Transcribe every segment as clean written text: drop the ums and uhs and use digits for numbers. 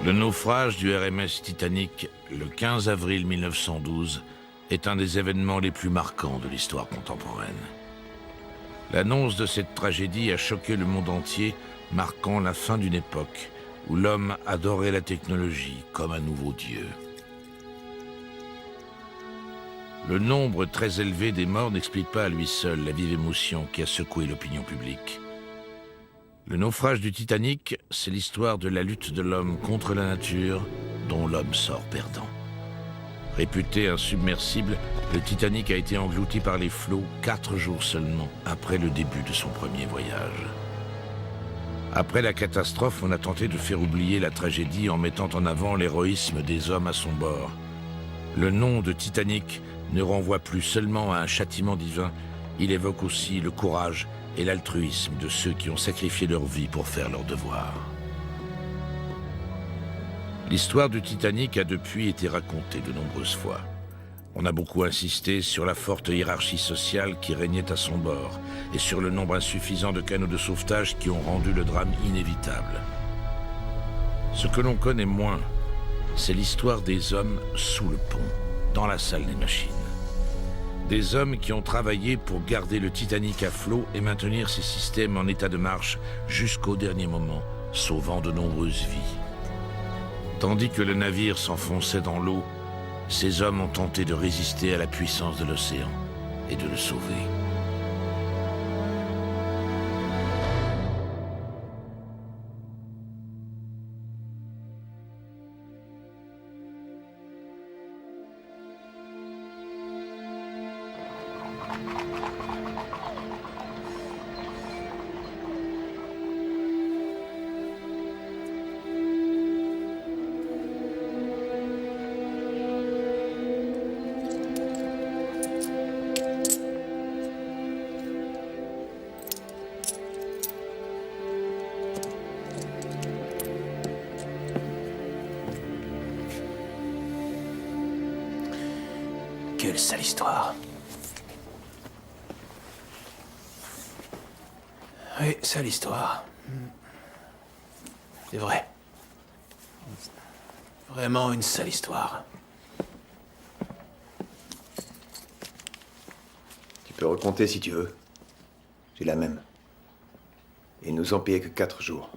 Le naufrage du RMS Titanic, le 15 avril 1912, est un des événements les plus marquants de l'histoire contemporaine. L'annonce de cette tragédie a choqué le monde entier, marquant la fin d'une époque où l'homme adorait la technologie comme un nouveau dieu. Le nombre très élevé des morts n'explique pas à lui seul la vive émotion qui a secoué l'opinion publique. Le naufrage du Titanic, c'est l'histoire de la lutte de l'homme contre la nature, dont l'homme sort perdant. Réputé insubmersible, le Titanic a été englouti par les flots 4 jours seulement après le début de son premier voyage. Après la catastrophe, on a tenté de faire oublier la tragédie en mettant en avant l'héroïsme des hommes à son bord. Le nom de Titanic ne renvoie plus seulement à un châtiment divin, il évoque aussi le courage et l'altruisme de ceux qui ont sacrifié leur vie pour faire leur devoir. L'histoire du Titanic a depuis été racontée de nombreuses fois. On a beaucoup insisté sur la forte hiérarchie sociale qui régnait à son bord et sur le nombre insuffisant de canots de sauvetage qui ont rendu le drame inévitable. Ce que l'on connaît moins, c'est l'histoire des hommes sous le pont, dans la salle des machines. Des hommes qui ont travaillé pour garder le Titanic à flot et maintenir ses systèmes en état de marche jusqu'au dernier moment, sauvant de nombreuses vies. Tandis que le navire s'enfonçait dans l'eau, ces hommes ont tenté de résister à la puissance de l'océan et de le sauver. Quelle sale histoire. Oui, sale histoire. C'est vrai. Vraiment une sale histoire. Tu peux recompter si tu veux. J'ai la même. Et ils nous ont payé que 4 jours.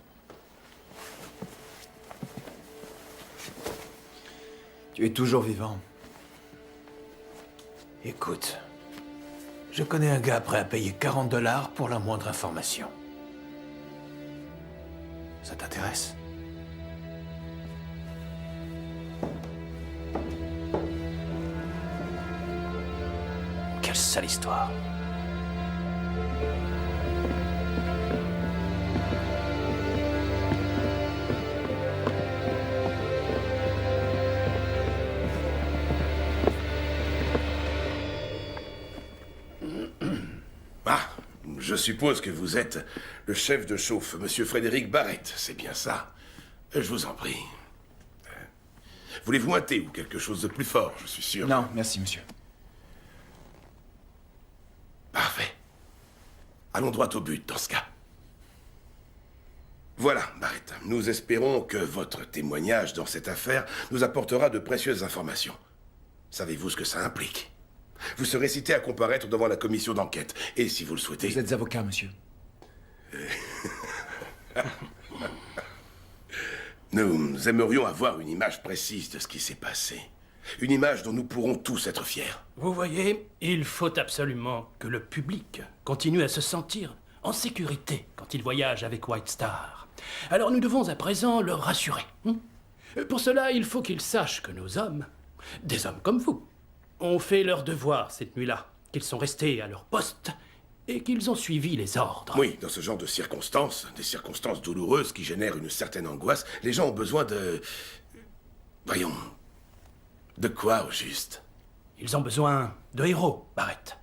Tu es toujours vivant. Écoute, je connais un gars prêt à payer 40 $ pour la moindre information. Ça t'intéresse? Quelle sale histoire. Je suppose que vous êtes le chef de chauffe, Monsieur Frédéric Barrett, c'est bien ça. Je vous en prie. Voulez-vous un thé ou quelque chose de plus fort, je suis sûr? Non, merci, monsieur. Parfait. Allons droit au but dans ce cas. Voilà, Barrett. Nous espérons que votre témoignage dans cette affaire nous apportera de précieuses informations. Savez-vous ce que ça implique? Vous serez cité à comparaître devant la commission d'enquête. Et si vous le souhaitez... Vous êtes avocat, monsieur. Nous aimerions avoir une image précise de ce qui s'est passé. Une image dont nous pourrons tous être fiers. Vous voyez, il faut absolument que le public continue à se sentir en sécurité quand il voyage avec White Star. Alors nous devons à présent le rassurer. Pour cela, il faut qu'il sache que nos hommes, des hommes comme vous, ont fait leur devoir cette nuit-là, qu'ils sont restés à leur poste et qu'ils ont suivi les ordres. Oui, dans ce genre de circonstances, des circonstances douloureuses qui génèrent une certaine angoisse, les gens ont besoin de... Voyons... De quoi, au juste? Ils ont besoin de héros, Barrett.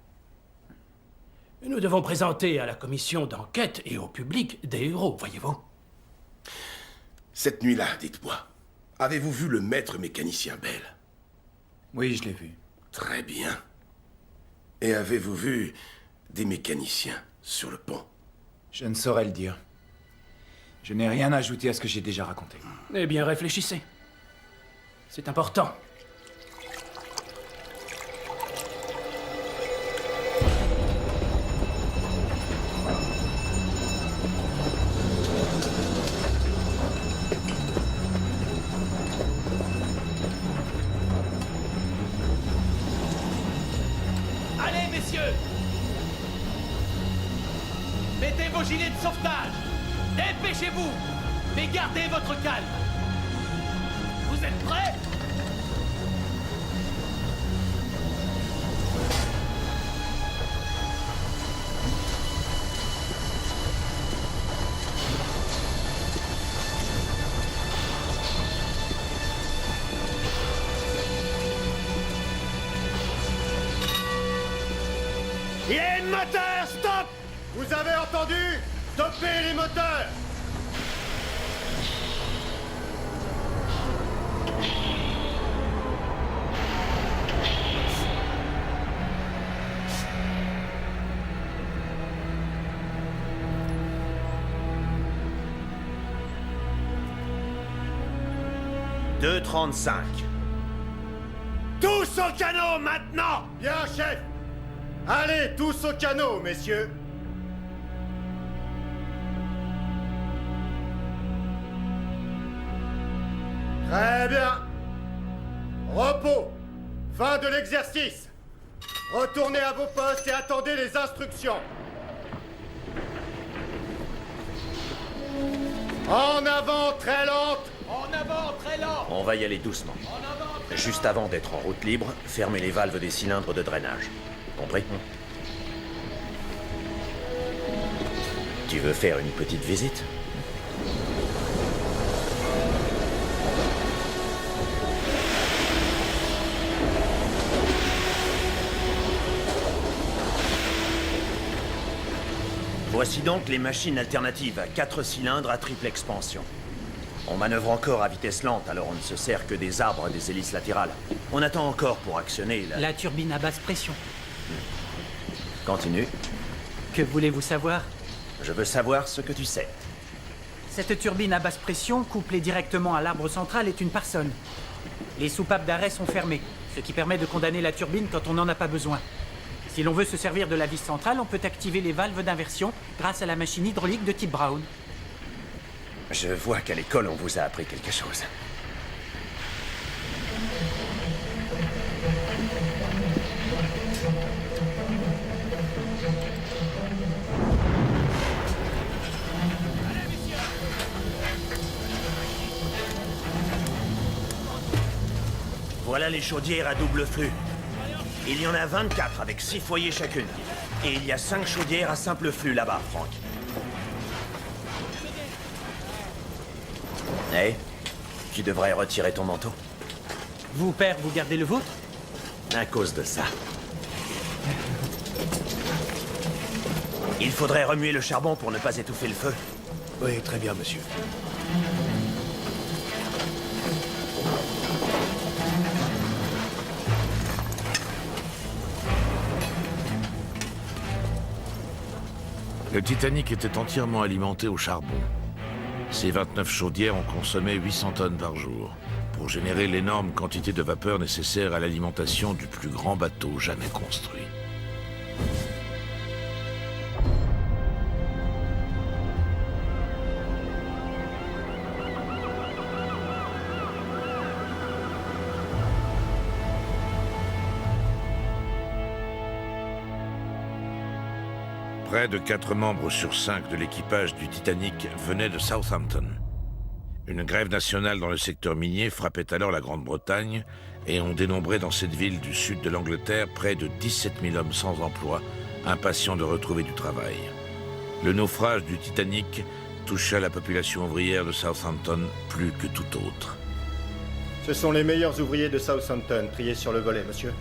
Nous devons présenter à la commission d'enquête et au public des héros, voyez-vous. Cette nuit-là, dites-moi, avez-vous vu le maître mécanicien Bell? Oui, je l'ai vu. Très bien. Et avez-vous vu des mécaniciens sur le pont? Je ne saurais le dire. Je n'ai rien à ajouter à ce que j'ai déjà raconté. Eh bien, réfléchissez. C'est important. Allez, messieurs! Mettez vos gilets de sauvetage! Dépêchez-vous! Mais gardez votre calme! Vous êtes prêts? Il y a une moteur! Stop! Vous avez entendu? Stoppez les moteurs! « 2:35. Tous au canot maintenant! Bien, chef! Allez, tous au canot, messieurs! Très bien. Repos. Fin de l'exercice. Retournez à vos postes et attendez les instructions. En avant, très lente. En avant, très lent! On va y aller doucement. Juste avant d'être en route libre, fermez les valves des cylindres de drainage. Compris? Tu veux faire une petite visite? Voici donc les machines alternatives à 4 cylindres à triple expansion. On manœuvre encore à vitesse lente, alors on ne se sert que des arbres et des hélices latérales. On attend encore pour actionner La turbine à basse pression. Continue. Que voulez-vous savoir? Je veux savoir ce que tu sais. Cette turbine à basse pression, couplée directement à l'arbre central, est une Parson. Les soupapes d'arrêt sont fermées, ce qui permet de condamner la turbine quand on n'en a pas besoin. Si l'on veut se servir de la vis centrale, on peut activer les valves d'inversion grâce à la machine hydraulique de type Brown. Je vois qu'à l'école, on vous a appris quelque chose. Voilà les chaudières à double flux. Il y en a 24 avec 6 foyers chacune. Et il y a 5 chaudières à simple flux là-bas, Franck. Hey, tu devrais retirer ton manteau. Vous, père, vous gardez le vôtre? À cause de ça. Il faudrait remuer le charbon pour ne pas étouffer le feu. Oui, très bien, monsieur. Le Titanic était entièrement alimenté au charbon. Ces 29 chaudières en consommaient 800 tonnes par jour, pour générer l'énorme quantité de vapeur nécessaire à l'alimentation du plus grand bateau jamais construit. Près de 4 membres sur 5 de l'équipage du Titanic venaient de Southampton. Une grève nationale dans le secteur minier frappait alors la Grande-Bretagne et on dénombrait dans cette ville du sud de l'Angleterre près de 17 000 hommes sans emploi, impatients de retrouver du travail. Le naufrage du Titanic toucha la population ouvrière de Southampton plus que tout autre. Ce sont les meilleurs ouvriers de Southampton, triés sur le volet, monsieur.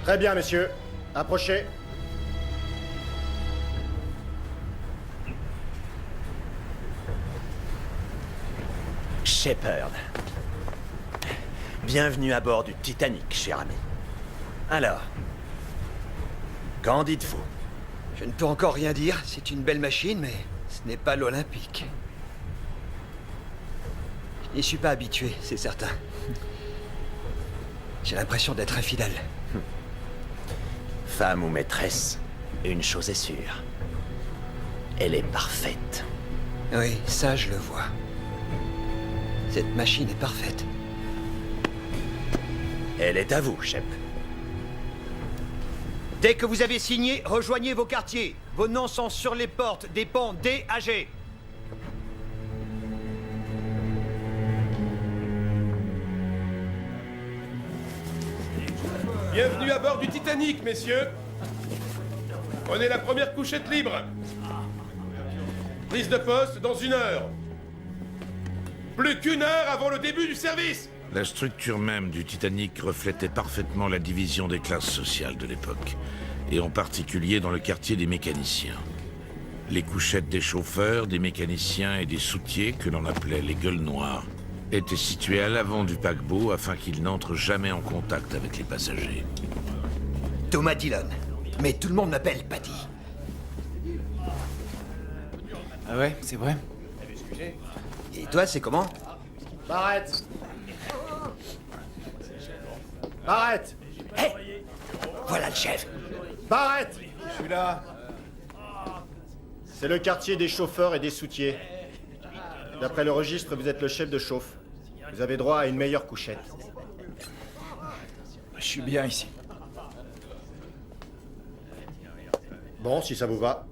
Très bien, messieurs. Approchez. Shepard. Bienvenue à bord du Titanic, cher ami. Alors, qu'en dites-vous? Je ne peux encore rien dire. C'est une belle machine, mais ce n'est pas l'Olympique. Je n'y suis pas habitué, c'est certain. J'ai l'impression d'être infidèle. Femme ou maîtresse, une chose est sûre. Elle est parfaite. Oui, ça je le vois. Cette machine est parfaite. Elle est à vous, chef. Dès que vous avez signé, rejoignez vos quartiers. Vos noms sont sur les portes des ponts D à G. Bienvenue à bord du Titanic, messieurs. Prenez la première couchette libre. Prise de poste dans 1 heure. Plus qu'1 heure avant le début du service. La structure même du Titanic reflétait parfaitement la division des classes sociales de l'époque, et en particulier dans le quartier des mécaniciens. Les couchettes des chauffeurs, des mécaniciens et des soutiers, que l'on appelait les gueules noires, étaient situées à l'avant du paquebot afin qu'ils n'entrent jamais en contact avec les passagers. Thomas Dillon. Mais tout le monde m'appelle Paddy. Ah ouais, c'est vrai? Et toi, c'est comment? Barrett! Barrett! Hé! Voilà le chef. Barrett! Je suis là. C'est le quartier des chauffeurs et des soutiers. D'après le registre, vous êtes le chef de chauffe. Vous avez droit à une meilleure couchette. Je suis bien ici. Bon, si ça vous va.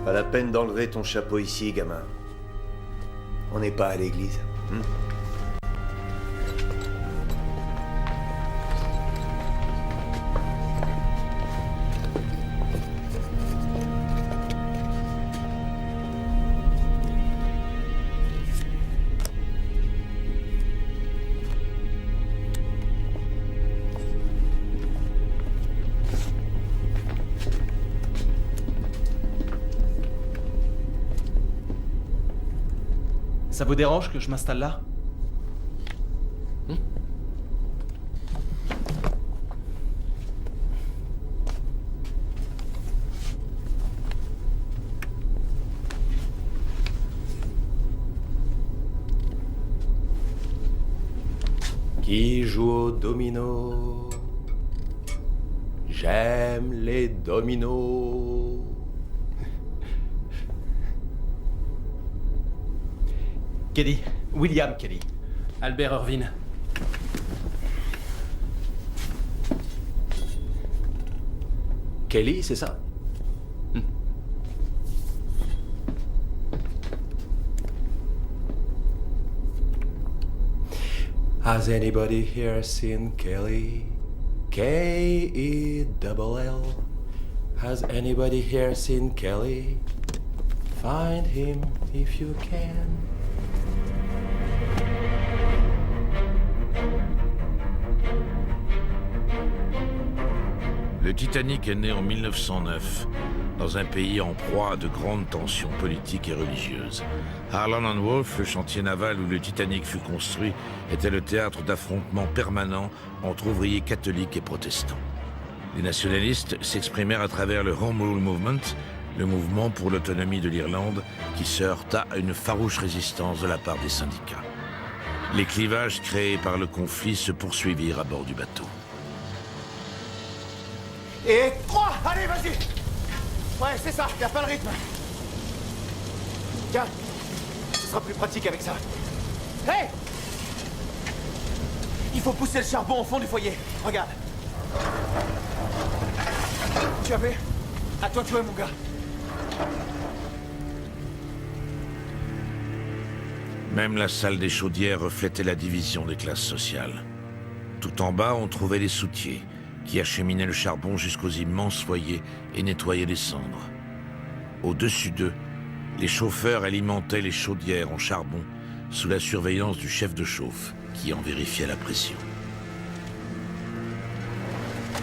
Pas la peine d'enlever ton chapeau ici, gamin. On n'est pas à l'église. Ça vous dérange que je m'installe là? Qui joue au domino? J'aime les dominos. Kelly. William Kelly. Albert Irvine. Kelly, c'est ça? Has anybody here seen Kelly? K-E-double-L. Has anybody here seen Kelly? Find him if you can. Le Titanic est né en 1909, dans un pays en proie à de grandes tensions politiques et religieuses. Harland and Wolff, le chantier naval où le Titanic fut construit, était le théâtre d'affrontements permanents entre ouvriers catholiques et protestants. Les nationalistes s'exprimèrent à travers le Home Rule Movement, le mouvement pour l'autonomie de l'Irlande, qui se heurta à une farouche résistance de la part des syndicats. Les clivages créés par le conflit se poursuivirent à bord du bateau. Et 3! Allez, vas-y! Ouais, c'est ça, garde pas le rythme. Tiens, ce sera plus pratique avec ça. Hé! Il faut pousser le charbon au fond du foyer. Regarde. Tu as vu? À toi de jouer, mon gars. Même la salle des chaudières reflétait la division des classes sociales. Tout en bas, on trouvait les soutiers, qui acheminaient le charbon jusqu'aux immenses foyers et nettoyaient les cendres. Au-dessus d'eux, les chauffeurs alimentaient les chaudières en charbon sous la surveillance du chef de chauffe, qui en vérifiait la pression.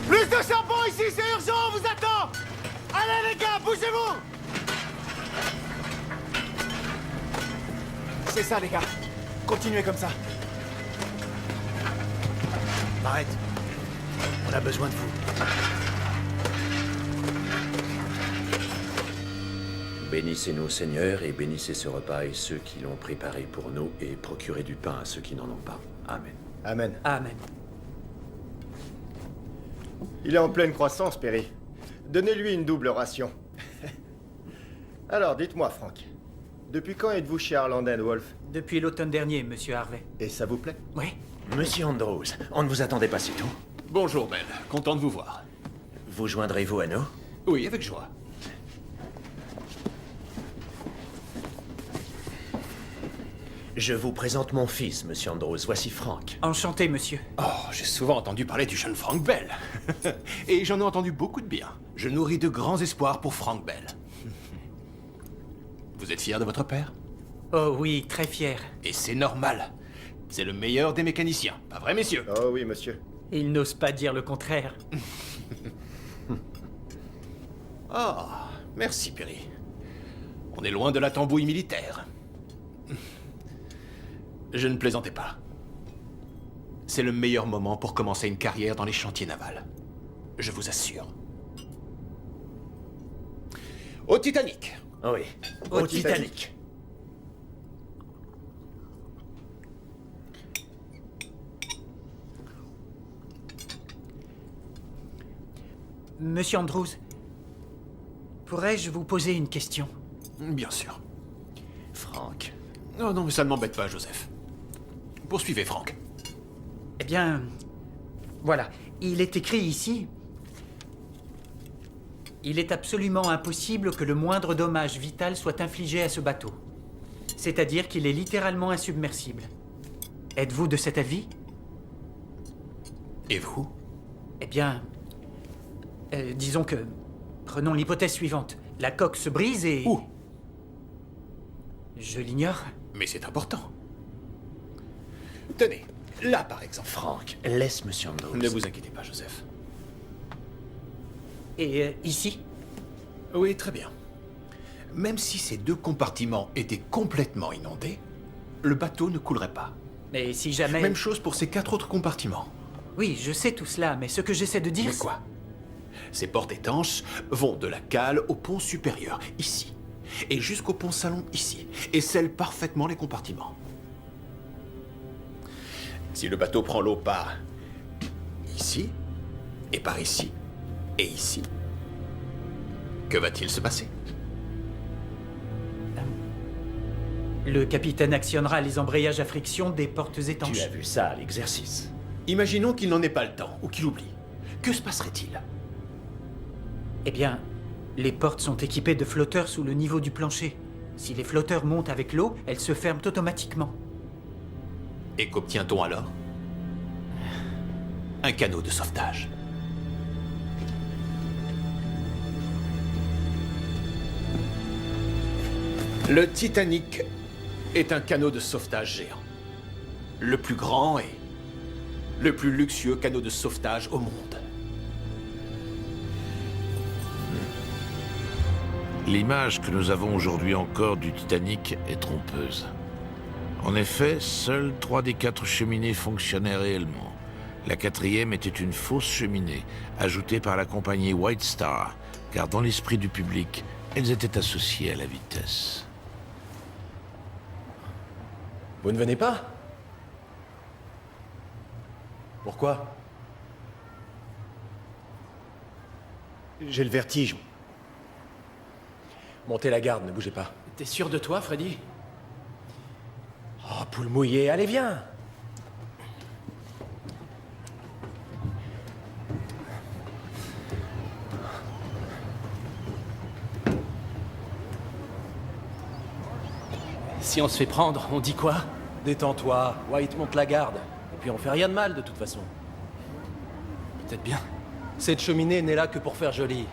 Plus de charbon ici, c'est urgent, on vous attend! Allez les gars, bougez-vous! C'est ça, les gars. Continuez comme ça. Arrête. On a besoin de vous. Bénissez-nous, Seigneur, et bénissez ce repas et ceux qui l'ont préparé pour nous, et procurez du pain à ceux qui n'en ont pas. Amen. Amen. Amen. Il est en pleine croissance, Perry. Donnez-lui une double ration. Alors, dites-moi, Frank. Depuis quand êtes-vous chez Harland & Wolff? Depuis l'automne dernier, monsieur Harvey. Et ça vous plaît? Oui. Monsieur Andrews, on ne vous attendait pas si tôt. Bonjour, Ben. Content de vous voir. Vous joindrez-vous à nous? Oui, avec joie. Je vous présente mon fils, monsieur Andrews. Voici Frank. Enchanté, monsieur. Oh, j'ai souvent entendu parler du jeune Frank Bell. Et j'en ai entendu beaucoup de bien. Je nourris de grands espoirs pour Frank Bell. Vous êtes fier de votre père? Oh oui, très fier. Et c'est normal. C'est le meilleur des mécaniciens. Pas vrai, messieurs? Oh oui, monsieur. Il n'ose pas dire le contraire. Oh, merci, Perry. On est loin de la tambouille militaire. Je ne plaisantais pas. C'est le meilleur moment pour commencer une carrière dans les chantiers navals. Je vous assure. Au Titanic. Oui, au Titanic. Monsieur Andrews, pourrais-je vous poser une question? Bien sûr. Frank. Oh non, mais ça ne m'embête pas, Joseph. Poursuivez, Frank. Eh bien, voilà. Il est écrit ici... Il est absolument impossible que le moindre dommage vital soit infligé à ce bateau. C'est-à-dire qu'il est littéralement insubmersible. Êtes-vous de cet avis? Et vous? Eh bien... disons que... Prenons l'hypothèse suivante. La coque se brise et... Où? Je l'ignore. Mais c'est important. Tenez, là par exemple. Frank, laisse monsieur Andrews. Ne vous inquiétez pas, Joseph. Et ici? Oui, très bien. Même si ces deux compartiments étaient complètement inondés, le bateau ne coulerait pas. Mais si jamais... Même chose pour ces 4 autres compartiments. Oui, je sais tout cela, mais ce que j'essaie de dire... Mais quoi? Ces portes étanches vont de la cale au pont supérieur, ici. Et jusqu'au pont salon, ici. Et scellent parfaitement les compartiments. Si le bateau prend l'eau par... ici, et par ici, et ici, que va-t-il se passer? Le capitaine actionnera les embrayages à friction des portes étanches. Tu as vu ça à l'exercice. Imaginons qu'il n'en ait pas le temps, ou qu'il oublie. Que se passerait-il? Eh bien, les portes sont équipées de flotteurs sous le niveau du plancher. Si les flotteurs montent avec l'eau, elles se ferment automatiquement. Et qu'obtient-on alors? Un canot de sauvetage. Le Titanic est un canot de sauvetage géant. Le plus grand et le plus luxueux canot de sauvetage au monde. L'image que nous avons aujourd'hui encore du Titanic est trompeuse. En effet, seules 3 des 4 cheminées fonctionnaient réellement. La 4e était une fausse cheminée, ajoutée par la compagnie White Star, car dans l'esprit du public, elles étaient associées à la vitesse. Vous ne venez pas? Pourquoi? J'ai le vertige. Montez la garde, ne bougez pas. T'es sûr de toi, Freddy? Oh, poule mouillée, allez, viens! Si on se fait prendre, on dit quoi? Détends-toi, White monte la garde. Et puis on fait rien de mal, de toute façon. Peut-être bien. Cette cheminée n'est là que pour faire joli.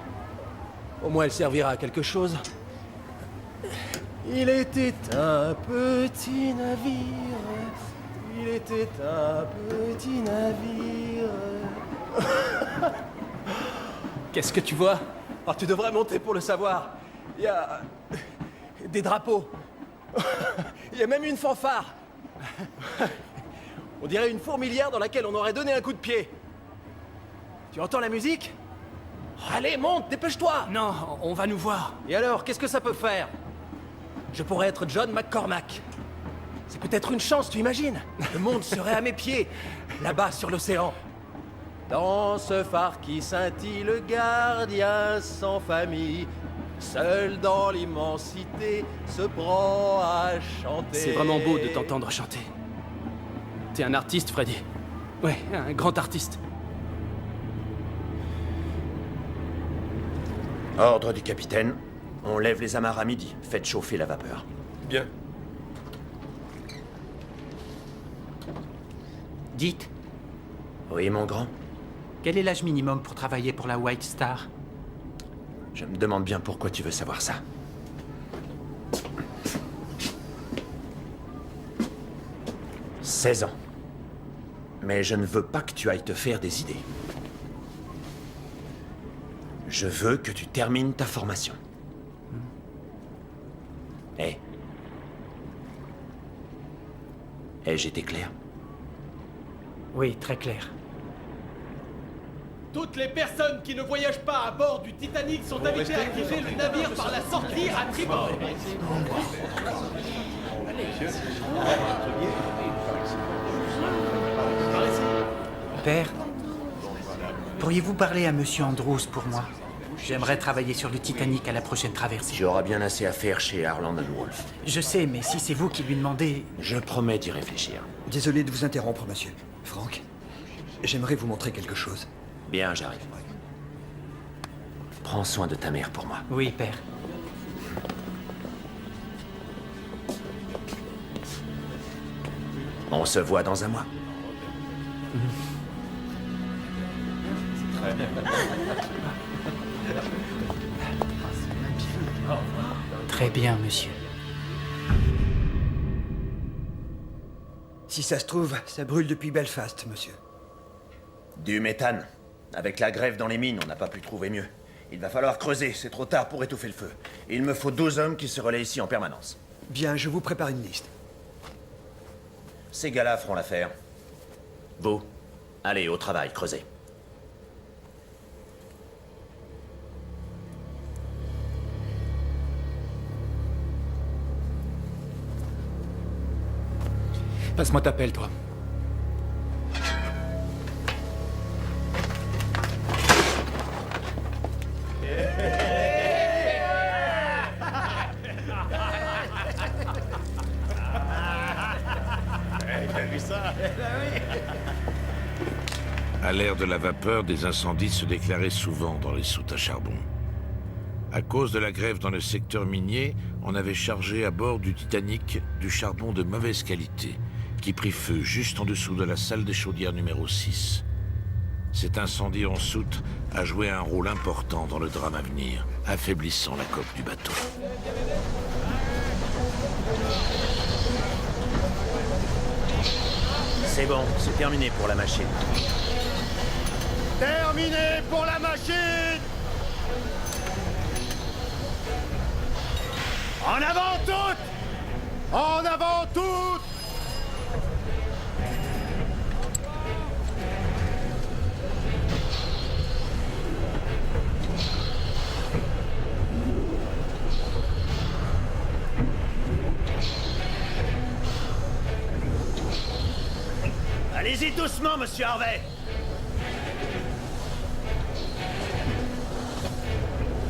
Au moins elle servira à quelque chose. Il était un petit navire, Il était un petit navire. Qu'est-ce que tu vois? Oh, tu devrais monter pour le savoir. Il y a des drapeaux. Il y a même une fanfare. On dirait une fourmilière dans laquelle on aurait donné un coup de pied. Tu entends la musique? Allez, monte, dépêche-toi! Non, on va nous voir. Et alors, qu'est-ce que ça peut faire? Je pourrais être John McCormack. C'est peut-être une chance, tu imagines? Le monde serait à mes pieds, là-bas sur l'océan. Dans ce phare qui scintille, le gardien sans famille, seul dans l'immensité, se prend à chanter. C'est vraiment beau de t'entendre chanter. T'es un artiste, Freddy. Ouais, un grand artiste. Ordre du capitaine. On lève les amarres à midi. Faites chauffer la vapeur. Bien. Dites, Oui, mon grand? quel est l'âge minimum pour travailler pour la White Star? Je me demande bien pourquoi tu veux savoir ça. « 16 ans. Mais je ne veux pas que tu ailles te faire des idées. Je veux que tu termines ta formation. Hé. Ai-je été clair? Oui, très clair. Toutes les personnes qui ne voyagent pas à bord du Titanic sont invitées à quitter le navire par la sortie à tribord. Père, pourriez-vous parler à Monsieur Andrews pour moi? J'aimerais travailler sur le Titanic à la prochaine traversée. Tu auras bien assez à faire chez Harland & Wolff. Je sais, mais si c'est vous qui lui demandez... Je promets d'y réfléchir. Désolé de vous interrompre, monsieur. Franck, j'aimerais vous montrer quelque chose. Bien, j'arrive. Prends soin de ta mère pour moi. Oui, père. On se voit dans un mois. Très bien, monsieur. Si ça se trouve, ça brûle depuis Belfast, monsieur. Du méthane. Avec la grève dans les mines, on n'a pas pu trouver mieux. Il va falloir creuser, c'est trop tard pour étouffer le feu. Il me faut 12 hommes qui se relaient ici en permanence. Bien, je vous prépare une liste. Ces gars-là feront l'affaire. Vous, allez au travail, creusez. Passe-moi ta pelle, toi. À l'ère de la vapeur, des incendies se déclaraient souvent dans les soutes à charbon. À cause de la grève dans le secteur minier, on avait chargé à bord du Titanic du charbon de mauvaise qualité, qui prit feu juste en dessous de la salle des chaudières numéro 6. Cet incendie en soute a joué un rôle important dans le drame à venir, affaiblissant la coque du bateau. C'est bon, c'est terminé pour la machine. Terminé pour la machine! En avant toutes! En avant toutes! Allez-y doucement, monsieur Harvey.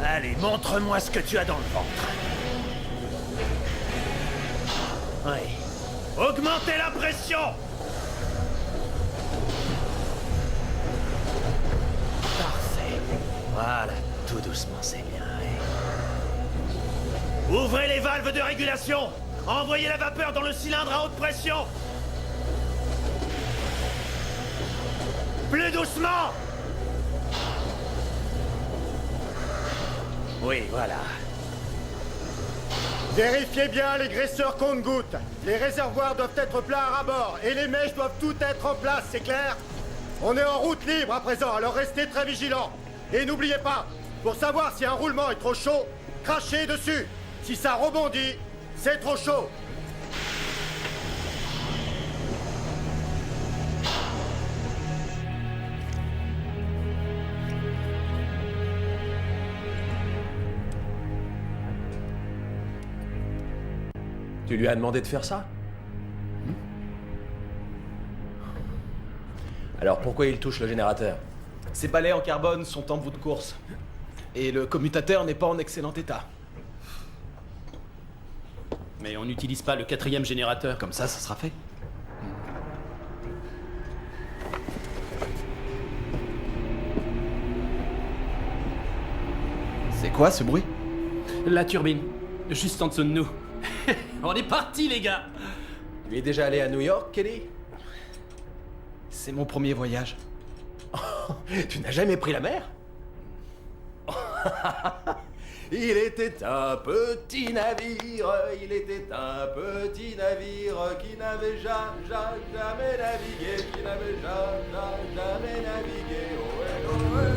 Allez, montre-moi ce que tu as dans le ventre. Oui. Augmentez la pression! Parfait. Voilà, tout doucement, c'est bien. Oui. Ouvrez les valves de régulation! Envoyez la vapeur dans le cylindre à haute pression! Plus doucement! Oui, voilà. Vérifiez bien les graisseurs compte-gouttes. Les réservoirs doivent être pleins à ras-bord et les mèches doivent toutes être en place, c'est clair? On est en route libre à présent, alors restez très vigilants. Et n'oubliez pas, pour savoir si un roulement est trop chaud, crachez dessus. Si ça rebondit, c'est trop chaud. Tu lui as demandé de faire ça? Alors pourquoi il touche le générateur? Ces balais en carbone sont en bout de course. Et le commutateur n'est pas en excellent état. Mais on n'utilise pas le 4e générateur. Comme ça sera fait. C'est quoi ce bruit? La turbine, juste en dessous de nous. On est parti, les gars! Tu es déjà allé à New York, Kelly? C'est mon premier voyage. Tu n'as jamais pris la mer? Il était un petit navire, il était un petit navire qui n'avait jamais navigué, qui n'avait jamais navigué. Ohé, ohé.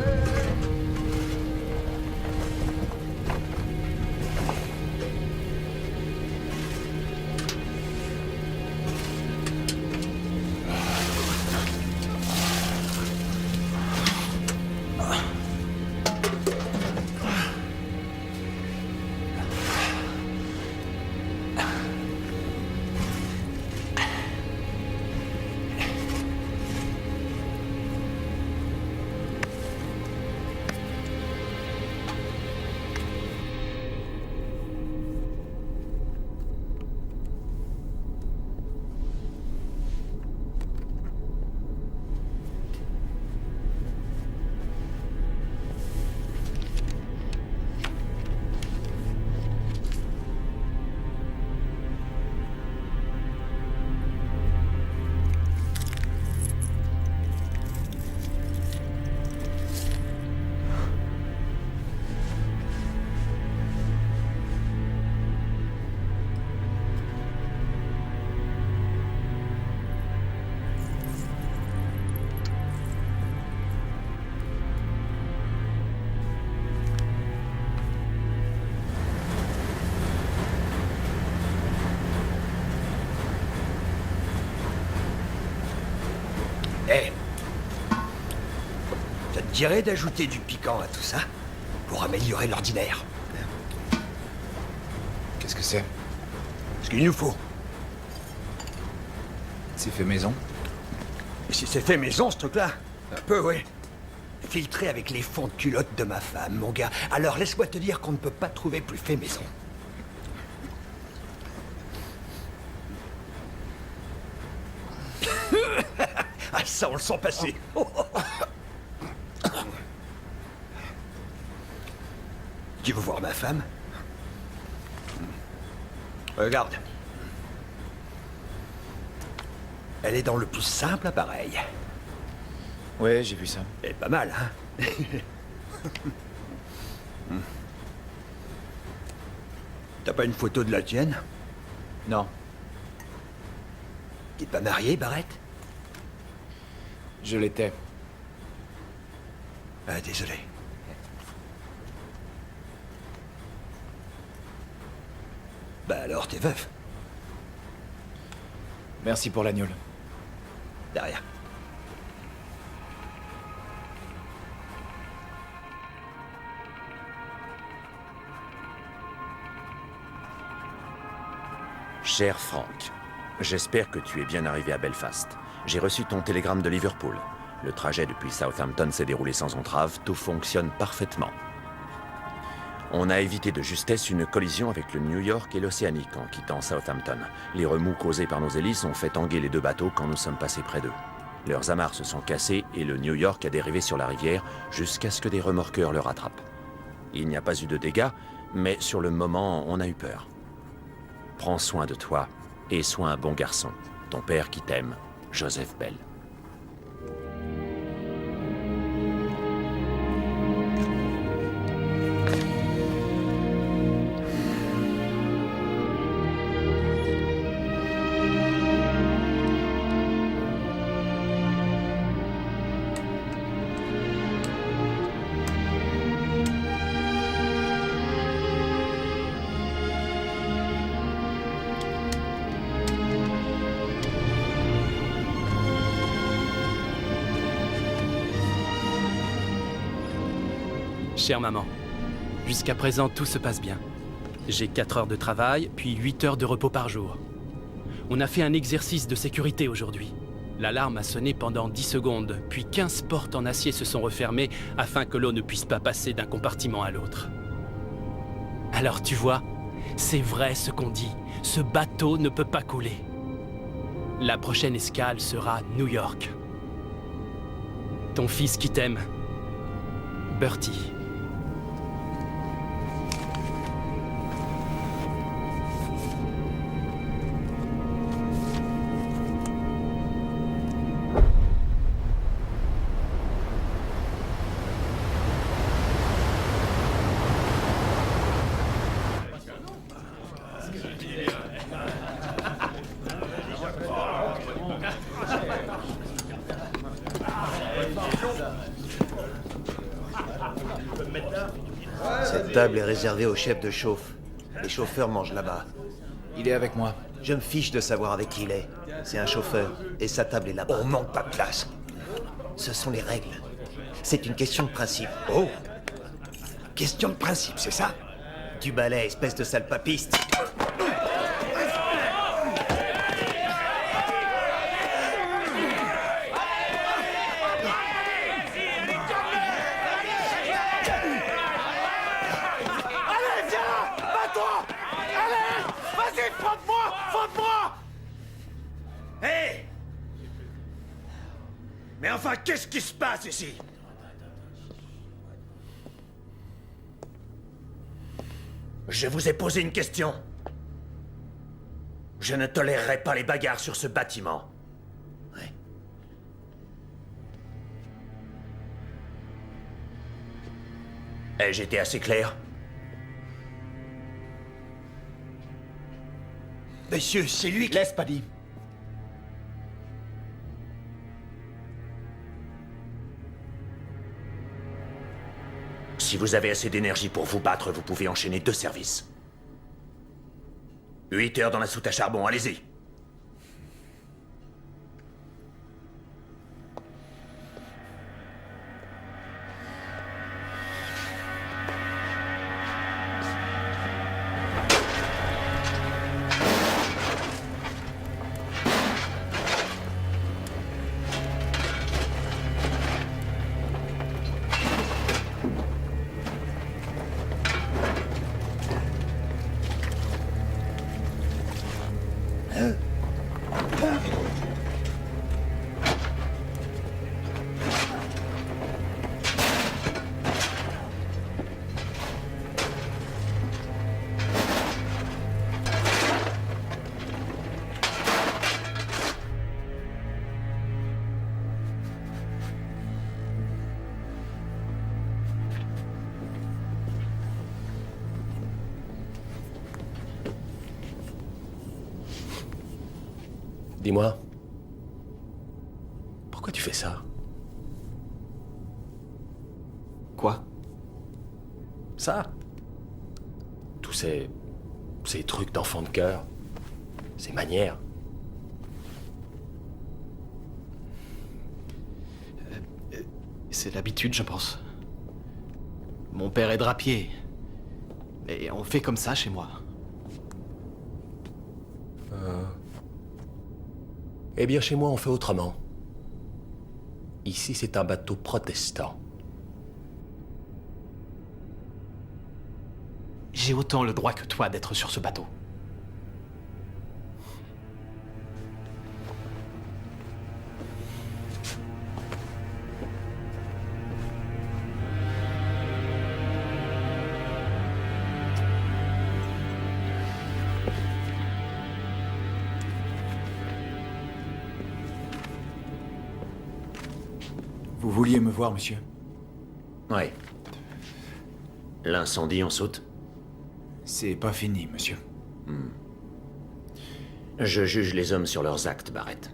Eh, ça te dirait d'ajouter du piquant à tout ça pour améliorer l'ordinaire? Qu'est-ce que c'est? Ce qu'il nous faut. C'est fait maison? Et si c'est fait maison, ce truc-là? Un peu, oui. Filtré avec les fonds de culotte de ma femme, mon gars. Alors laisse-moi te dire qu'on ne peut pas trouver plus fait maison. Ah, ça, on le sent passer. Tu veux voir ma femme? Regarde. Elle est dans le plus simple appareil. Ouais, j'ai vu ça. Elle est pas mal, hein? T'as pas une photo de la tienne? Non. T'es pas marié, Barrett? Je l'étais. Ah, désolé. Bah alors, t'es veuf. Merci pour l'agneau. De rien. Cher Frank, j'espère que tu es bien arrivé à Belfast. J'ai reçu ton télégramme de Liverpool. Le trajet depuis Southampton s'est déroulé sans entrave, tout fonctionne parfaitement. On a évité de justesse une collision avec le New York et l'Océanique en quittant Southampton. Les remous causés par nos hélices ont fait tanguer les deux bateaux quand nous sommes passés près d'eux. Leurs amarres se sont cassées et le New York a dérivé sur la rivière jusqu'à ce que des remorqueurs le rattrapent. Il n'y a pas eu de dégâts, mais sur le moment, on a eu peur. Prends soin de toi et sois un bon garçon. Ton père qui t'aime, Joseph Bell. Chère maman, jusqu'à présent, tout se passe bien. J'ai 4 heures de travail, puis 8 heures de repos par jour. On a fait un exercice de sécurité aujourd'hui. L'alarme a sonné pendant 10 secondes, puis 15 portes en acier se sont refermées afin que l'eau ne puisse pas passer d'un compartiment à l'autre. Alors tu vois, c'est vrai ce qu'on dit. Ce bateau ne peut pas couler. La prochaine escale sera New York. Ton fils qui t'aime, Bertie. Cette table est réservée au chef de chauffe. Les chauffeurs mangent là-bas. Il est avec moi. Je me fiche de savoir avec qui il est. C'est un chauffeur, et sa table est là-bas. On manque pas de place. Ce sont les règles. C'est une question de principe. Oh! Question de principe, c'est ça? Du balai, espèce de sale papiste. Mais enfin, qu'est-ce qui se passe ici? Je vous ai posé une question. Je ne tolérerai pas les bagarres sur ce bâtiment. Ouais. Ai-je été assez clair? Monsieur, c'est lui qui... Laisse, Paddy. Si vous avez assez d'énergie pour vous battre, vous pouvez enchaîner 2 services. 8 heures dans la soute à charbon, allez-y. Dis-moi, pourquoi tu fais ça? Quoi? Ça? Tous ces trucs d'enfant de cœur, ces manières. C'est l'habitude, je pense. Mon père est drapier. Et on fait comme ça chez moi. Eh bien, chez moi, on fait autrement. Ici, c'est un bateau protestant. J'ai autant le droit que toi d'être sur ce bateau. Vous vouliez me voir, monsieur? Ouais. L'incendie, on saute? C'est pas fini, monsieur. Je juge les hommes sur leurs actes, Barrett.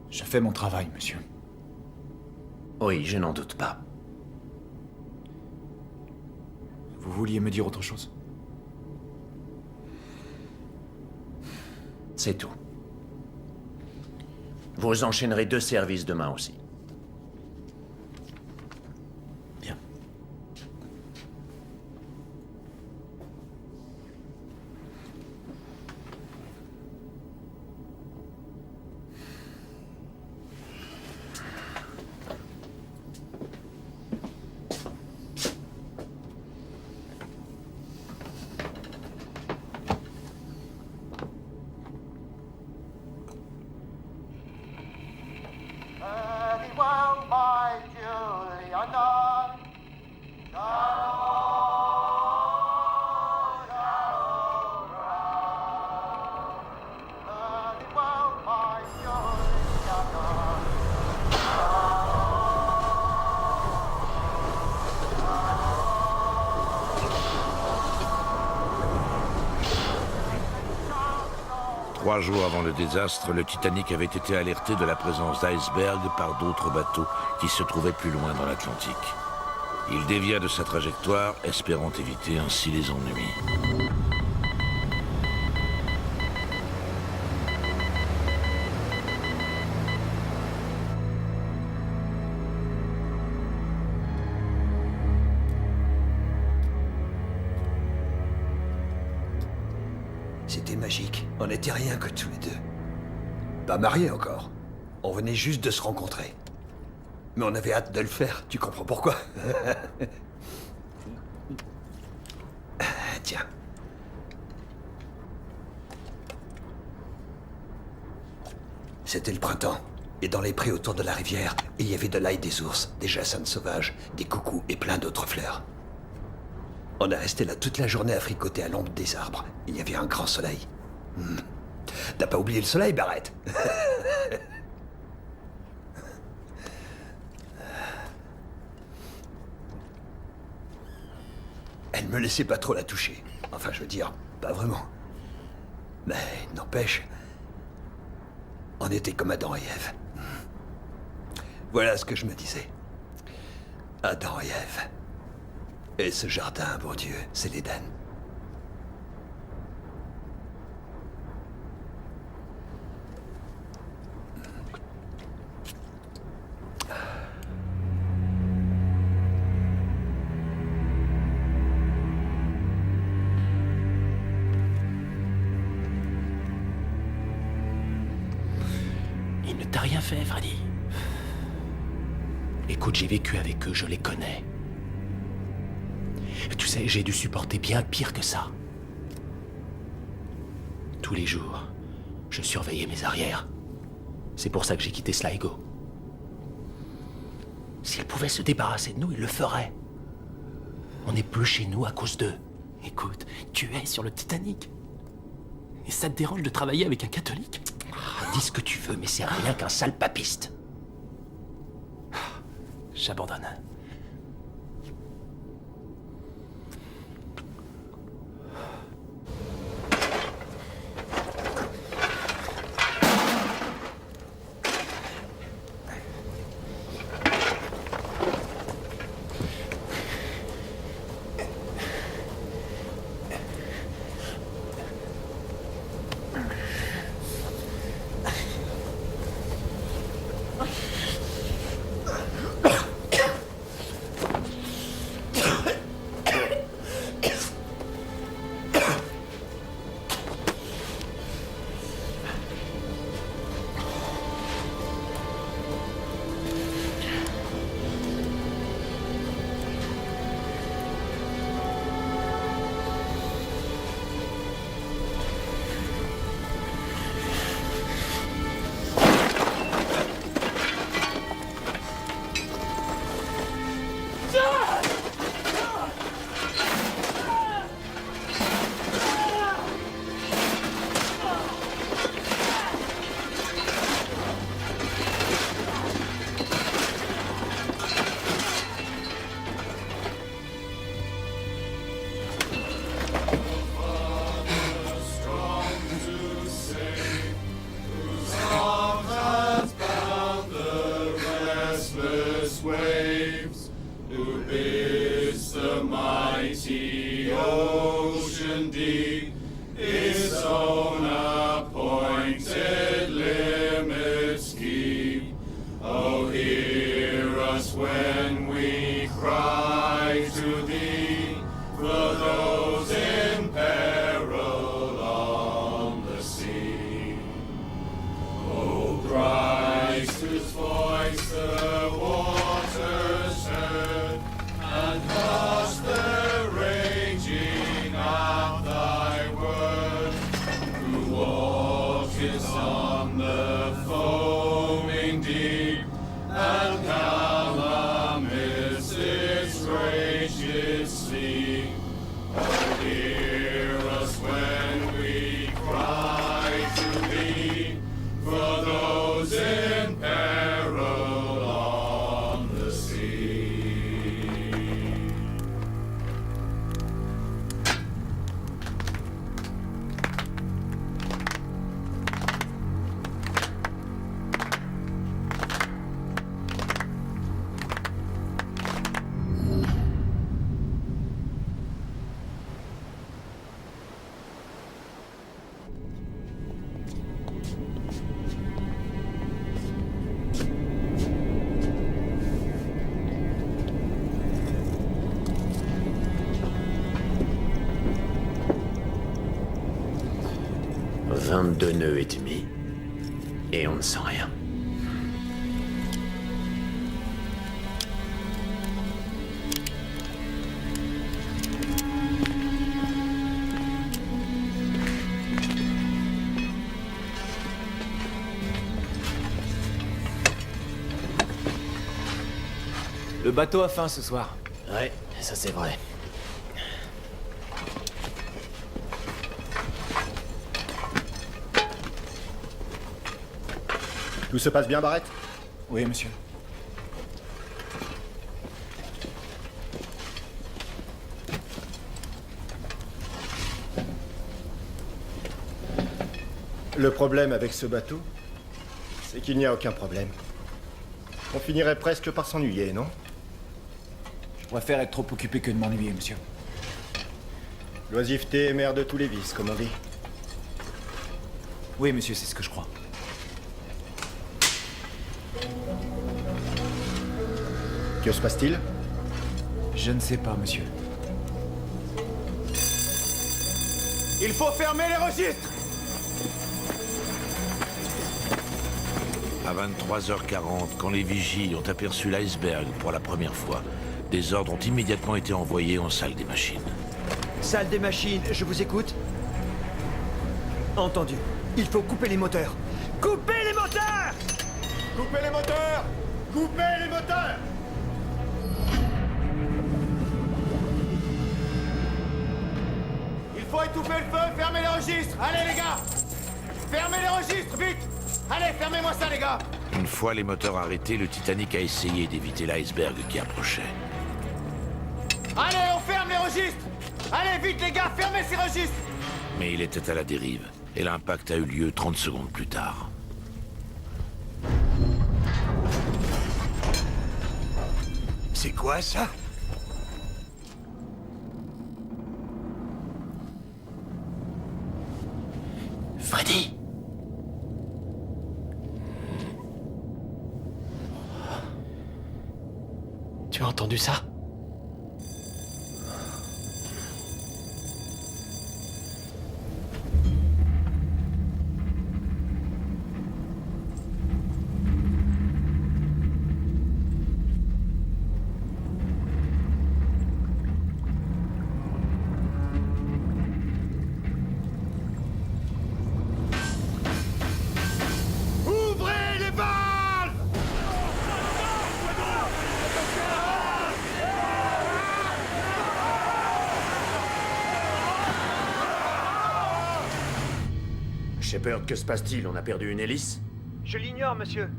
Je fais mon travail, monsieur. Oui, je n'en doute pas. Vous vouliez me dire autre chose? C'est tout. Vous enchaînerez 2 services demain aussi. Trois jours avant le désastre, le Titanic avait été alerté de la présence d'icebergs par d'autres bateaux qui se trouvaient plus loin dans l'Atlantique. Il dévia de sa trajectoire, espérant éviter ainsi les ennuis. C'était magique. On n'était rien que tous les deux. Pas mariés encore. On venait juste de se rencontrer. Mais on avait hâte de le faire, tu comprends pourquoi? Tiens. C'était le printemps. Et dans les prés autour de la rivière, il y avait de l'ail des ours, des jassanes sauvages, des coucous et plein d'autres fleurs. On est resté là toute la journée à fricoter à l'ombre des arbres. Il y avait un grand soleil. T'as pas oublié le soleil, Barrett? Elle me laissait pas trop la toucher. Enfin, je veux dire, pas vraiment. Mais n'empêche, on était comme Adam et Ève. Voilà ce que je me disais. Adam et Ève. Et ce jardin, bon Dieu, c'est l'Éden. Il ne t'a rien fait, Freddy. Écoute, j'ai vécu avec eux, je les connais. Tu sais, j'ai dû supporter bien pire que ça. Tous les jours, je surveillais mes arrières. C'est pour ça que j'ai quitté Sligo. S'ils pouvaient se débarrasser de nous, ils le feraient. On n'est plus chez nous à cause d'eux. Écoute, tu es sur le Titanic. Et ça te dérange de travailler avec un catholique? Dis ce que tu veux, mais c'est rien qu'un sale papiste. J'abandonne. On the foaming deep, 22 nœuds et demi. Et on ne sent rien. Le bateau a faim ce soir. Ouais, ça c'est vrai. Tout se passe bien, Barrett? Oui, monsieur. Le problème avec ce bateau, c'est qu'il n'y a aucun problème. On finirait presque par s'ennuyer, non? Je préfère être trop occupé que de m'ennuyer, monsieur. L'oisiveté est mère de tous les vices, comme on dit. Oui, monsieur, c'est ce que je crois. Que se passe-t-il? Je ne sais pas, monsieur. Il faut fermer les registres! À 23h40, quand les vigies ont aperçu l'iceberg pour la première fois, des ordres ont immédiatement été envoyés en salle des machines. Salle des machines, je vous écoute. Entendu. Il faut couper les moteurs. Coupez les moteurs! Coupez les moteurs! Coupez les moteurs! Il faut étouffer le feu, fermez les registres! Allez les gars! Fermez les registres, vite! Allez, fermez-moi ça les gars! Une fois les moteurs arrêtés, le Titanic a essayé d'éviter l'iceberg qui approchait. Allez, on ferme les registres! Allez, vite les gars, fermez ces registres! Mais il était à la dérive, et l'impact a eu lieu 30 secondes plus tard. C'est quoi ça? Freddy! Tu as entendu ça? Ouvrez les valves! Shepard, que se passe-t-il? On a perdu une hélice? Je l'ignore, monsieur.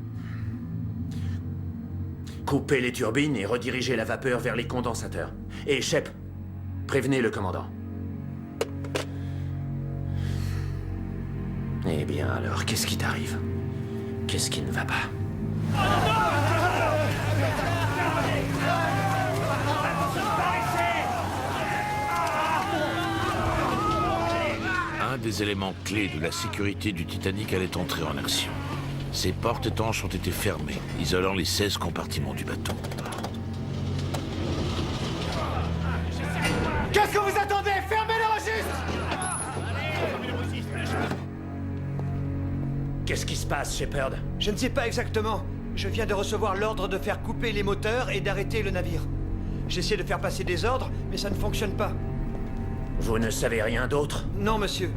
Coupez les turbines et redirigez la vapeur vers les condensateurs. Et Shep, prévenez le commandant. Eh bien alors, qu'est-ce qui t'arrive? Qu'est-ce qui ne va pas? Un des éléments clés de la sécurité du Titanic allait entrer en action. Ses portes étanches ont été fermées, isolant les 16 compartiments du bateau. Qu'est-ce que vous attendez? Fermez les registres! Qu'est-ce qui se passe, Shepard? Je ne sais pas exactement. Je viens de recevoir l'ordre de faire couper les moteurs et d'arrêter le navire. J'essaie de faire passer des ordres, mais ça ne fonctionne pas. Vous ne savez rien d'autre? Non, monsieur.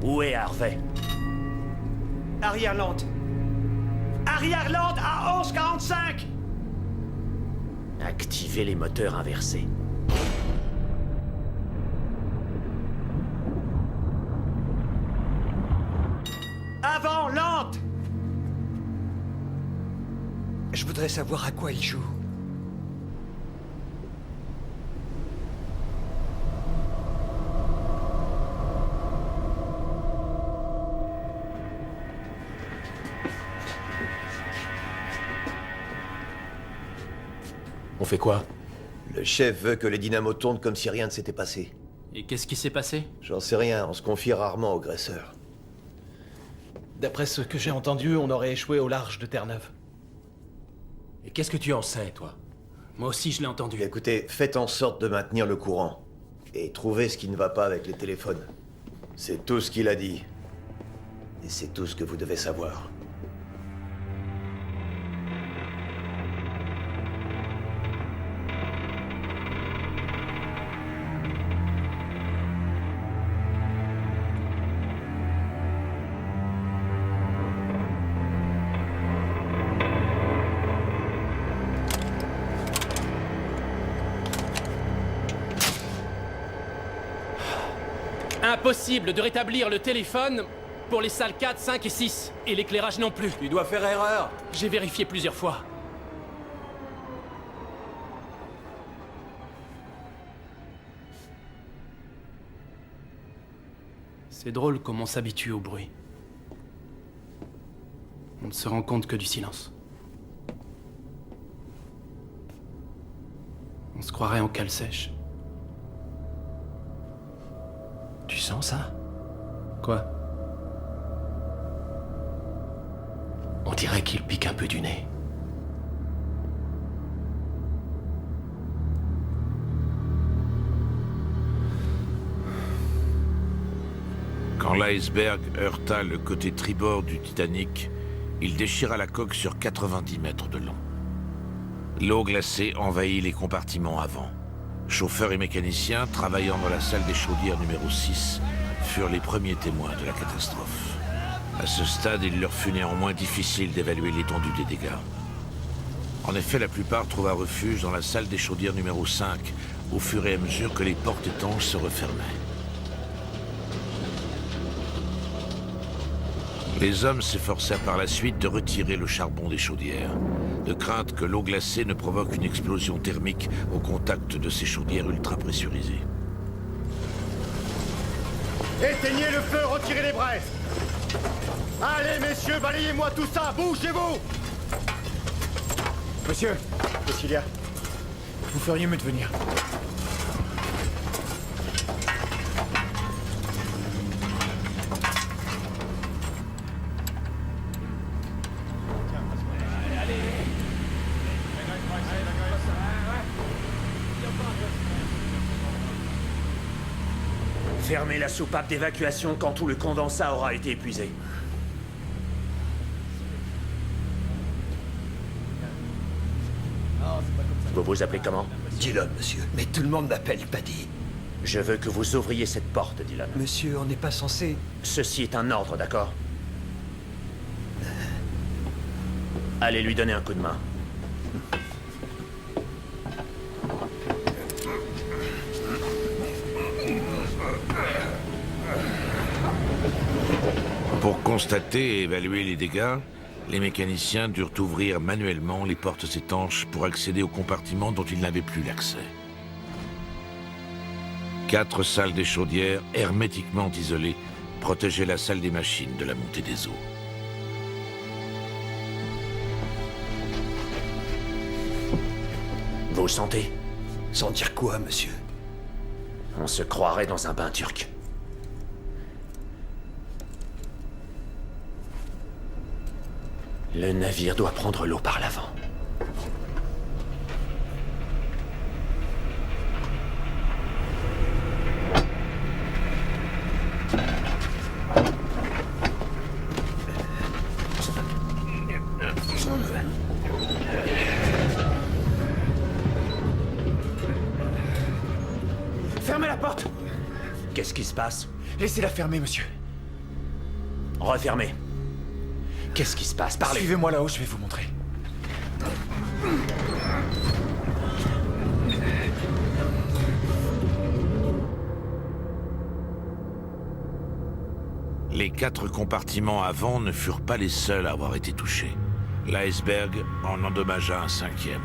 Où est Harvey? Arrière-land. Arrière-land à 11:45! Activez les moteurs inversés. Avant, lente! Je voudrais savoir à quoi il joue. On fait quoi? Le chef veut que les dynamos tournent comme si rien ne s'était passé. Et qu'est-ce qui s'est passé? J'en sais rien, on se confie rarement aux graisseurs. D'après ce que j'ai entendu, on aurait échoué au large de Terre-Neuve. Et qu'est-ce que tu en sais, toi? Moi aussi, je l'ai entendu. Écoutez, faites en sorte de maintenir le courant. Et trouvez ce qui ne va pas avec les téléphones. C'est tout ce qu'il a dit. Et c'est tout ce que vous devez savoir. Impossible de rétablir le téléphone pour les salles 4, 5 et 6. Et l'éclairage non plus. Tu dois faire erreur. J'ai vérifié plusieurs fois. C'est drôle comme on s'habitue au bruit. On ne se rend compte que du silence. On se croirait en cale sèche. Tu sens ça? Quoi? On dirait qu'il pique un peu du nez. Quand l'iceberg heurta le côté tribord du Titanic, il déchira la coque sur 90 mètres de long. L'eau glacée envahit les compartiments avant. Chauffeurs et mécaniciens, travaillant dans la salle des chaudières numéro 6, furent les premiers témoins de la catastrophe. À ce stade, il leur fut néanmoins difficile d'évaluer l'étendue des dégâts. En effet, la plupart trouva refuge dans la salle des chaudières numéro 5, au fur et à mesure que les portes étanches se refermaient. Les hommes s'efforcèrent par la suite de retirer le charbon des chaudières, de crainte que l'eau glacée ne provoque une explosion thermique au contact de ces chaudières ultra pressurisées. Éteignez le feu, retirez les braises. Allez, messieurs, balayez-moi tout ça, bougez-vous. Monsieur, Cecilia, vous feriez mieux de venir. Fermez la soupape d'évacuation quand tout le condensat aura été épuisé. Vous vous appelez comment? Dillon, monsieur. Mais tout le monde m'appelle Paddy. Je veux que vous ouvriez cette porte, Dillon. Monsieur, on n'est pas censé... Ceci est un ordre, d'accord? Allez lui donner un coup de main. Pour constater et évaluer les dégâts, les mécaniciens durent ouvrir manuellement les portes étanches pour accéder aux compartiments dont ils n'avaient plus l'accès. 4 salles des chaudières, hermétiquement isolées, protégeaient la salle des machines de la montée des eaux. Vous sentez? Sentir quoi, monsieur? On se croirait dans un bain turc. Le navire doit prendre l'eau par l'avant. Fermez la porte! Qu'est-ce qui se passe? Laissez-la fermer, monsieur. Refermez. Qu'est-ce qui se passe? Parlez. Suivez-moi là-haut, je vais vous montrer. Les 4 compartiments avant ne furent pas les seuls à avoir été touchés. L'iceberg en endommagea un 5e.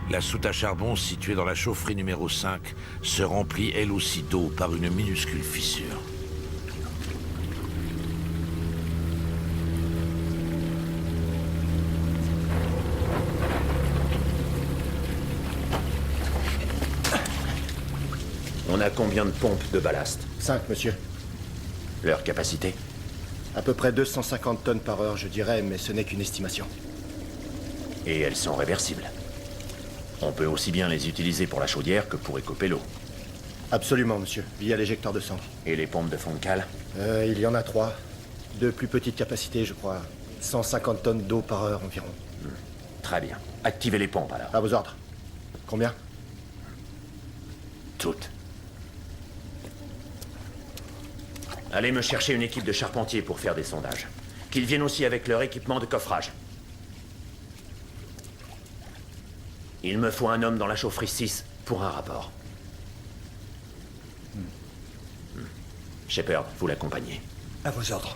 La soute à charbon située dans la chaufferie numéro 5 se remplit elle aussi d'eau par une minuscule fissure. On a combien de pompes de ballast? 5, monsieur. Leur capacité? À peu près 250 tonnes par heure, je dirais, mais ce n'est qu'une estimation. Et elles sont réversibles. On peut aussi bien les utiliser pour la chaudière que pour écoper l'eau. Absolument, monsieur, via l'éjecteur de cendres. Et les pompes de fond de cale? Il y en a 3. De plus petite capacité, je crois. 150 tonnes d'eau par heure environ. Très bien. Activez les pompes, alors. À vos ordres. Combien? Toutes. Allez me chercher une équipe de charpentiers pour faire des sondages. Qu'ils viennent aussi avec leur équipement de coffrage. Il me faut un homme dans la chaufferie 6 pour un rapport. Shepard, vous l'accompagnez. À vos ordres.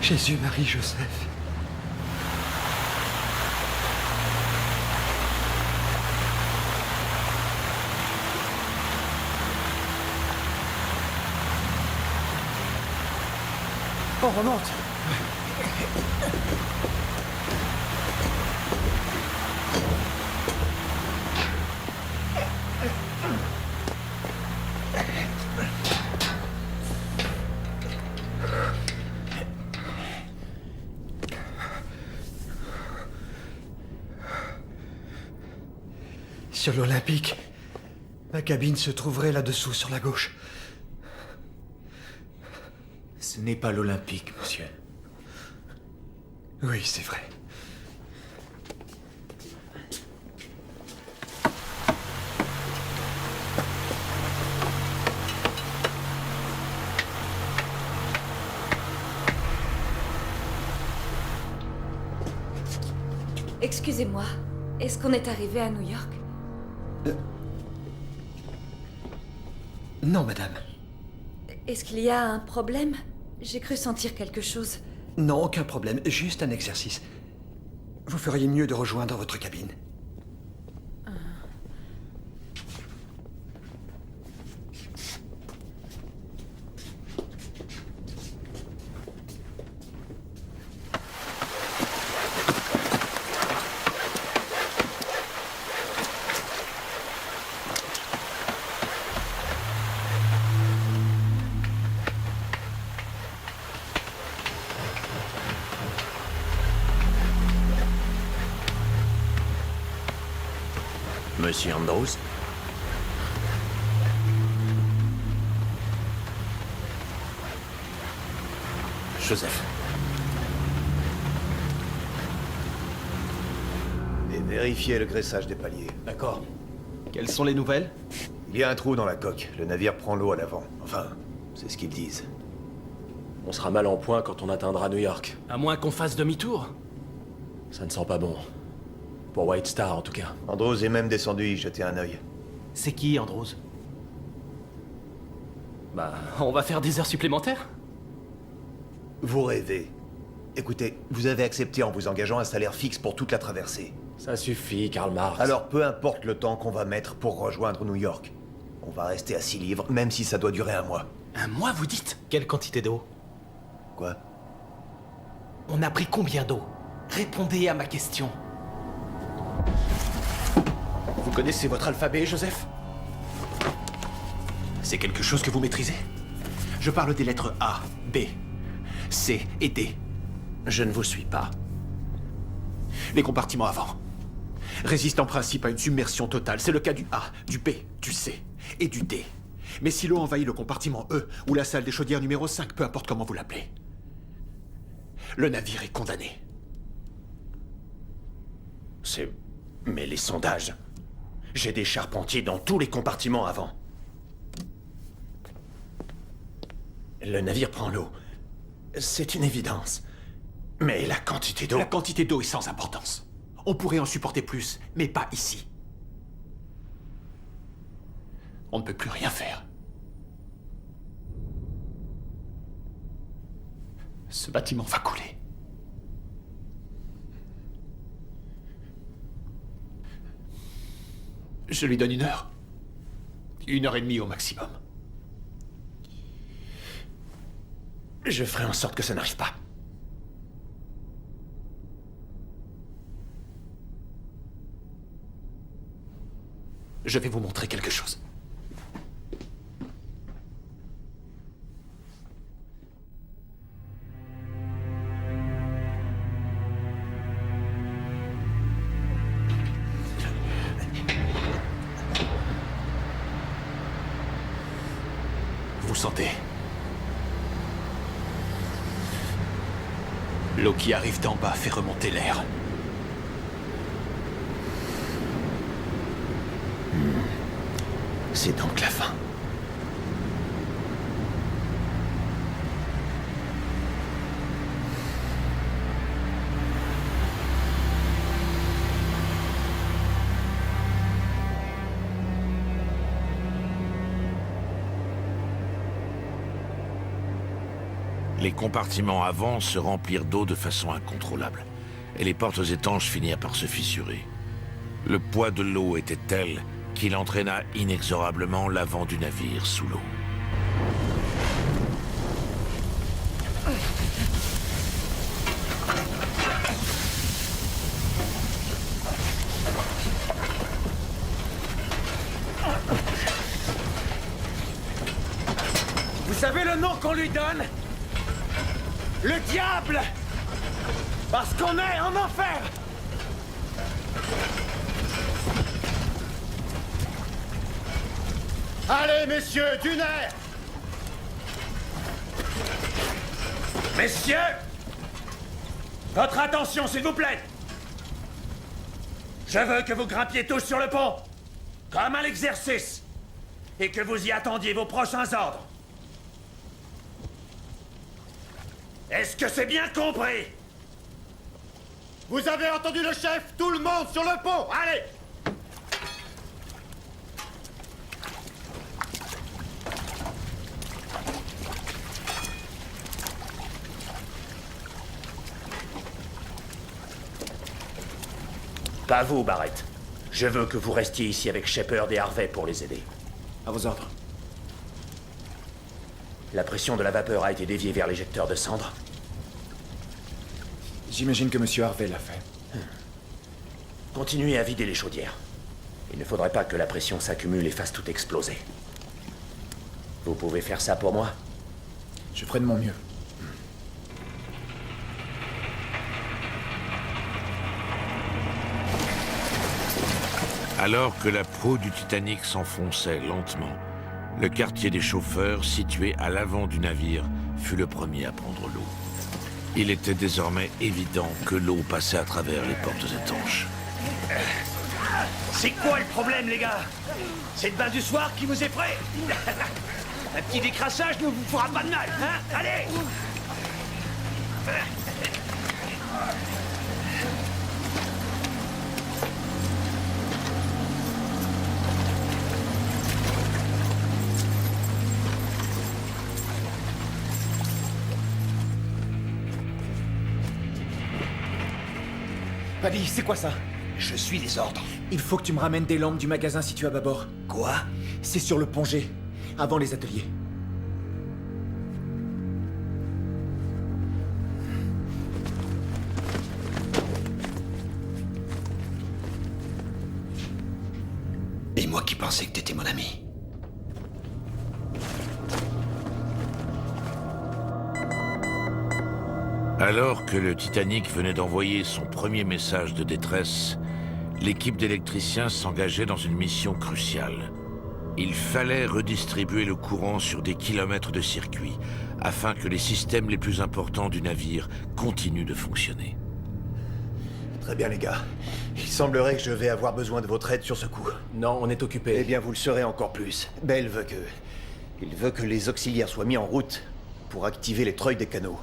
Jésus, Marie, Joseph. On remonte. Sur l'Olympique, ma cabine se trouverait là-dessous, sur la gauche. Ce n'est pas l'Olympique, monsieur. Oui, c'est vrai. Excusez-moi, est-ce qu'on est arrivé à New York? Non, madame. Est-ce qu'il y a un problème? J'ai cru sentir quelque chose. Non, aucun problème. Juste un exercice. Vous feriez mieux de rejoindre votre cabine. Monsieur Andrews? Joseph. Et vérifiez le graissage des paliers. D'accord. Quelles sont les nouvelles? Il y a un trou dans la coque. Le navire prend l'eau à l'avant. Enfin, c'est ce qu'ils disent. On sera mal en point quand on atteindra New York. À moins qu'on fasse demi-tour. Ça ne sent pas bon. Pour White Star, en tout cas. Andrews est même descendu y jeter un œil. C'est qui, Andrews? Bah, on va faire des heures supplémentaires? Vous rêvez. Écoutez, vous avez accepté en vous engageant un salaire fixe pour toute la traversée. Ça suffit, Karl Marx. Alors peu importe le temps qu'on va mettre pour rejoindre New York. On va rester à 6 livres, même si ça doit durer un mois. Un mois, vous dites? Quelle quantité d'eau? Quoi? On a pris combien d'eau? Répondez à ma question. Vous connaissez votre alphabet, Joseph? C'est quelque chose que vous maîtrisez? Je parle des lettres A, B, C et D. Je ne vous suis pas. Les compartiments avant résistent en principe à une submersion totale. C'est le cas du A, du B, du C et du D. Mais si l'eau envahit le compartiment E ou la salle des chaudières numéro 5, peu importe comment vous l'appelez, le navire est condamné. Mais les sondages... J'ai des charpentiers dans tous les compartiments avant. Le navire prend l'eau. C'est une évidence. Mais la quantité d'eau... La quantité d'eau est sans importance. On pourrait en supporter plus, mais pas ici. On ne peut plus rien faire. Ce bâtiment va couler. Je lui donne 1 heure. 1h30 au maximum. Je ferai en sorte que ça n'arrive pas. Je vais vous montrer quelque chose. Vous sentez? L'eau qui arrive d'en bas fait remonter l'air. C'est donc la fin. Les compartiments avant se remplirent d'eau de façon incontrôlable, et les portes étanches finirent par se fissurer. Le poids de l'eau était tel qu'il entraîna inexorablement l'avant du navire sous l'eau. Vous savez le nom qu'on lui donne? Le diable! Parce qu'on est en enfer! Allez, messieurs, d'une aire! Messieurs! Votre attention, s'il vous plaît! Je veux que vous grimpiez tous sur le pont, comme à l'exercice, et que vous y attendiez vos prochains ordres. Est-ce que c'est bien compris? Vous avez entendu le chef? Tout le monde sur le pont! Allez! Pas vous, Barrett. Je veux que vous restiez ici avec Shepard et Harvey pour les aider. À vos ordres. La pression de la vapeur a été déviée vers l'éjecteur de cendres. J'imagine que Monsieur Harvey l'a fait. Continuez à vider les chaudières. Il ne faudrait pas que la pression s'accumule et fasse tout exploser. Vous pouvez faire ça pour moi? Je ferai de mon mieux. Alors que la proue du Titanic s'enfonçait lentement, le quartier des chauffeurs, situé à l'avant du navire, fut le premier à prendre l'eau. Il était désormais évident que l'eau passait à travers les portes étanches. C'est quoi le problème, les gars? C'est le bain du soir qui vous effraie? Un petit décrassage ne vous fera pas de mal, hein? Allez! Paddy, c'est quoi ça? Je suis les ordres. Il faut que tu me ramènes des lampes du magasin situé à bâbord. Quoi? C'est sur le pont G, avant les ateliers. Et moi qui pensais que t'étais mon ami. Alors que le Titanic venait d'envoyer son premier message de détresse, l'équipe d'électriciens s'engageait dans une mission cruciale. Il fallait redistribuer le courant sur des kilomètres de circuit, afin que les systèmes les plus importants du navire continuent de fonctionner. Très bien, les gars. Il semblerait que je vais avoir besoin de votre aide sur ce coup. Non, on est occupé. Eh bien, vous le serez encore plus. Bell veut que... Il veut que les auxiliaires soient mis en route pour activer les treuils des canaux.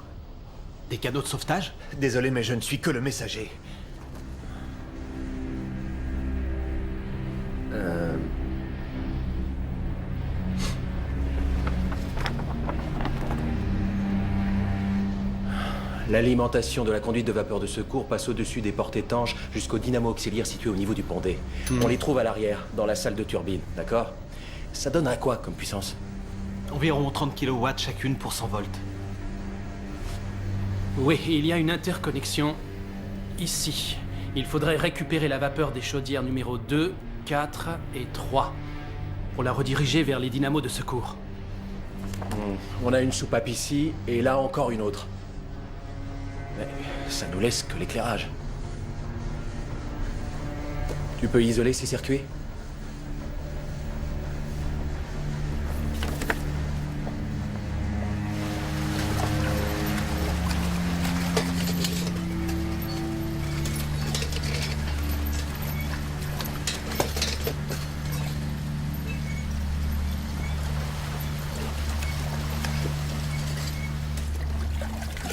Des canaux de sauvetage? Désolé, mais je ne suis que le messager. L'alimentation de la conduite de vapeur de secours passe au-dessus des portes étanches jusqu'aux dynamos auxiliaires situés au niveau du pont D. On les trouve à l'arrière, dans la salle de turbine, d'accord? Ça donne à quoi comme puissance? Environ 30 kW chacune pour 100 volts. Oui, il y a une interconnexion ici. Il faudrait récupérer la vapeur des chaudières numéro 2, 4 et 3. Pour la rediriger vers les dynamos de secours. On a une soupape ici, et là encore une autre. Mais ça nous laisse que l'éclairage. Tu peux isoler ces circuits?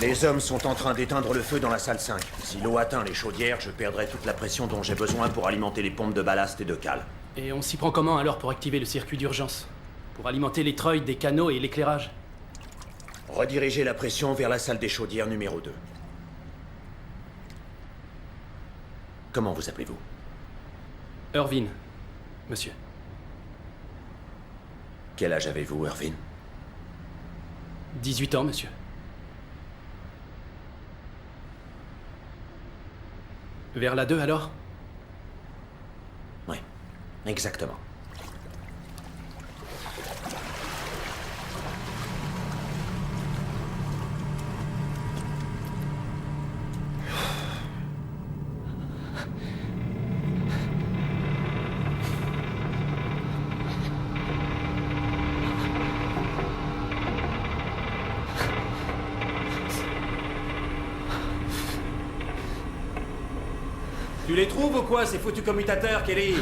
Les hommes sont en train d'éteindre le feu dans la salle 5. Si l'eau atteint les chaudières, je perdrai toute la pression dont j'ai besoin pour alimenter les pompes de ballast et de cale. Et on s'y prend comment alors pour activer le circuit d'urgence? Pour alimenter les treuils des canaux et l'éclairage? Redirigez la pression vers la salle des chaudières numéro 2. Comment vous appelez-vous? Irvine, monsieur. Quel âge avez-vous, Irvine? 18 ans, monsieur. Vers la 2 alors? Oui, exactement. Tu les trouves ou quoi, ces foutus commutateurs, Kelly?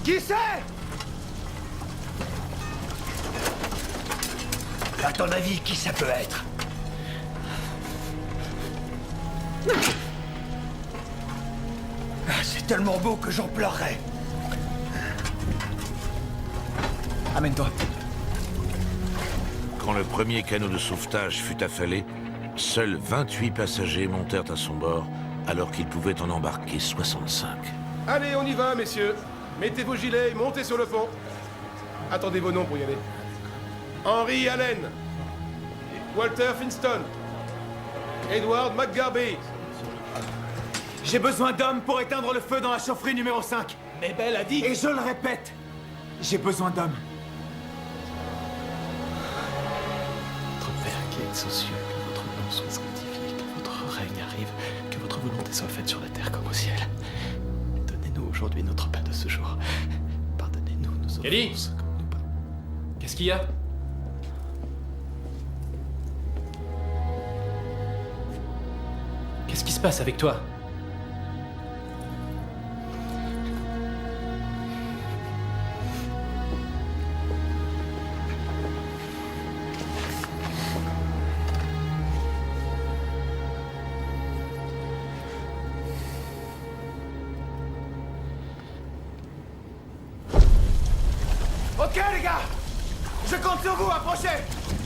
Qui c'est? À ton avis, qui ça peut être? C'est tellement beau que j'en pleurerais. Amène-toi. Quand le premier canot de sauvetage fut affalé, seuls 28 passagers montèrent à son bord, alors qu'il pouvait en embarquer 65. Allez, on y va, messieurs. Mettez vos gilets et montez sur le pont. Attendez vos noms pour y aller. Henry Allen. Walter Finston. Edward McGarby. J'ai besoin d'hommes pour éteindre le feu dans la chaufferie numéro 5. Mais Belle a dit... Et je le répète, j'ai besoin d'hommes. Notre Père qui êtes aux cieux, que votre nom soit sanctifié, que votre règne arrive, que votre volonté soit faite sur la terre comme au ciel. Donnez-nous aujourd'hui notre pain de ce jour. Pardonnez-nous nos Kelly, offenses comme nous pardonnons. qu'est-ce qu'il y a? Qu'est-ce qui se passe avec toi? Ok les gars, je compte sur vous, approchez.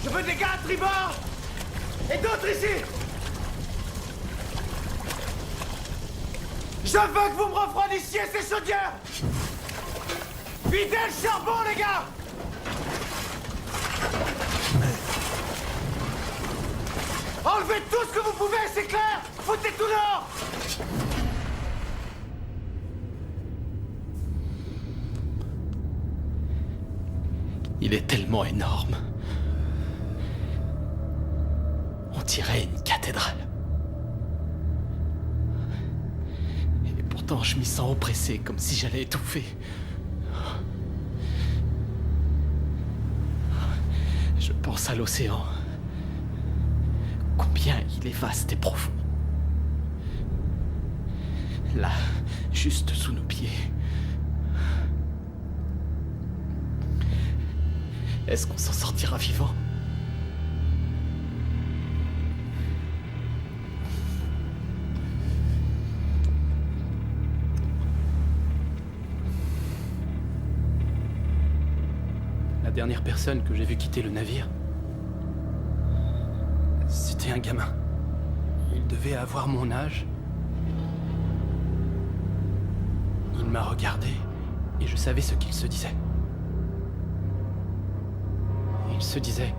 Je veux des gars à tribord et d'autres ici. Je veux que vous me refroidissiez ces chaudières. Videz le charbon les gars. Enlevez tout ce que vous pouvez, c'est clair. Foutez tout dehors. Il est tellement énorme. On dirait une cathédrale. Et pourtant, je m'y sens oppressé, comme si j'allais étouffer. Je pense à l'océan. Combien il est vaste et profond. Là, juste sous nos pieds. Est-ce qu'on s'en sortira vivant? La dernière personne que j'ai vue quitter le navire, c'était un gamin. Il devait avoir mon âge. Il m'a regardé et je savais ce qu'il se disait. Il se disait,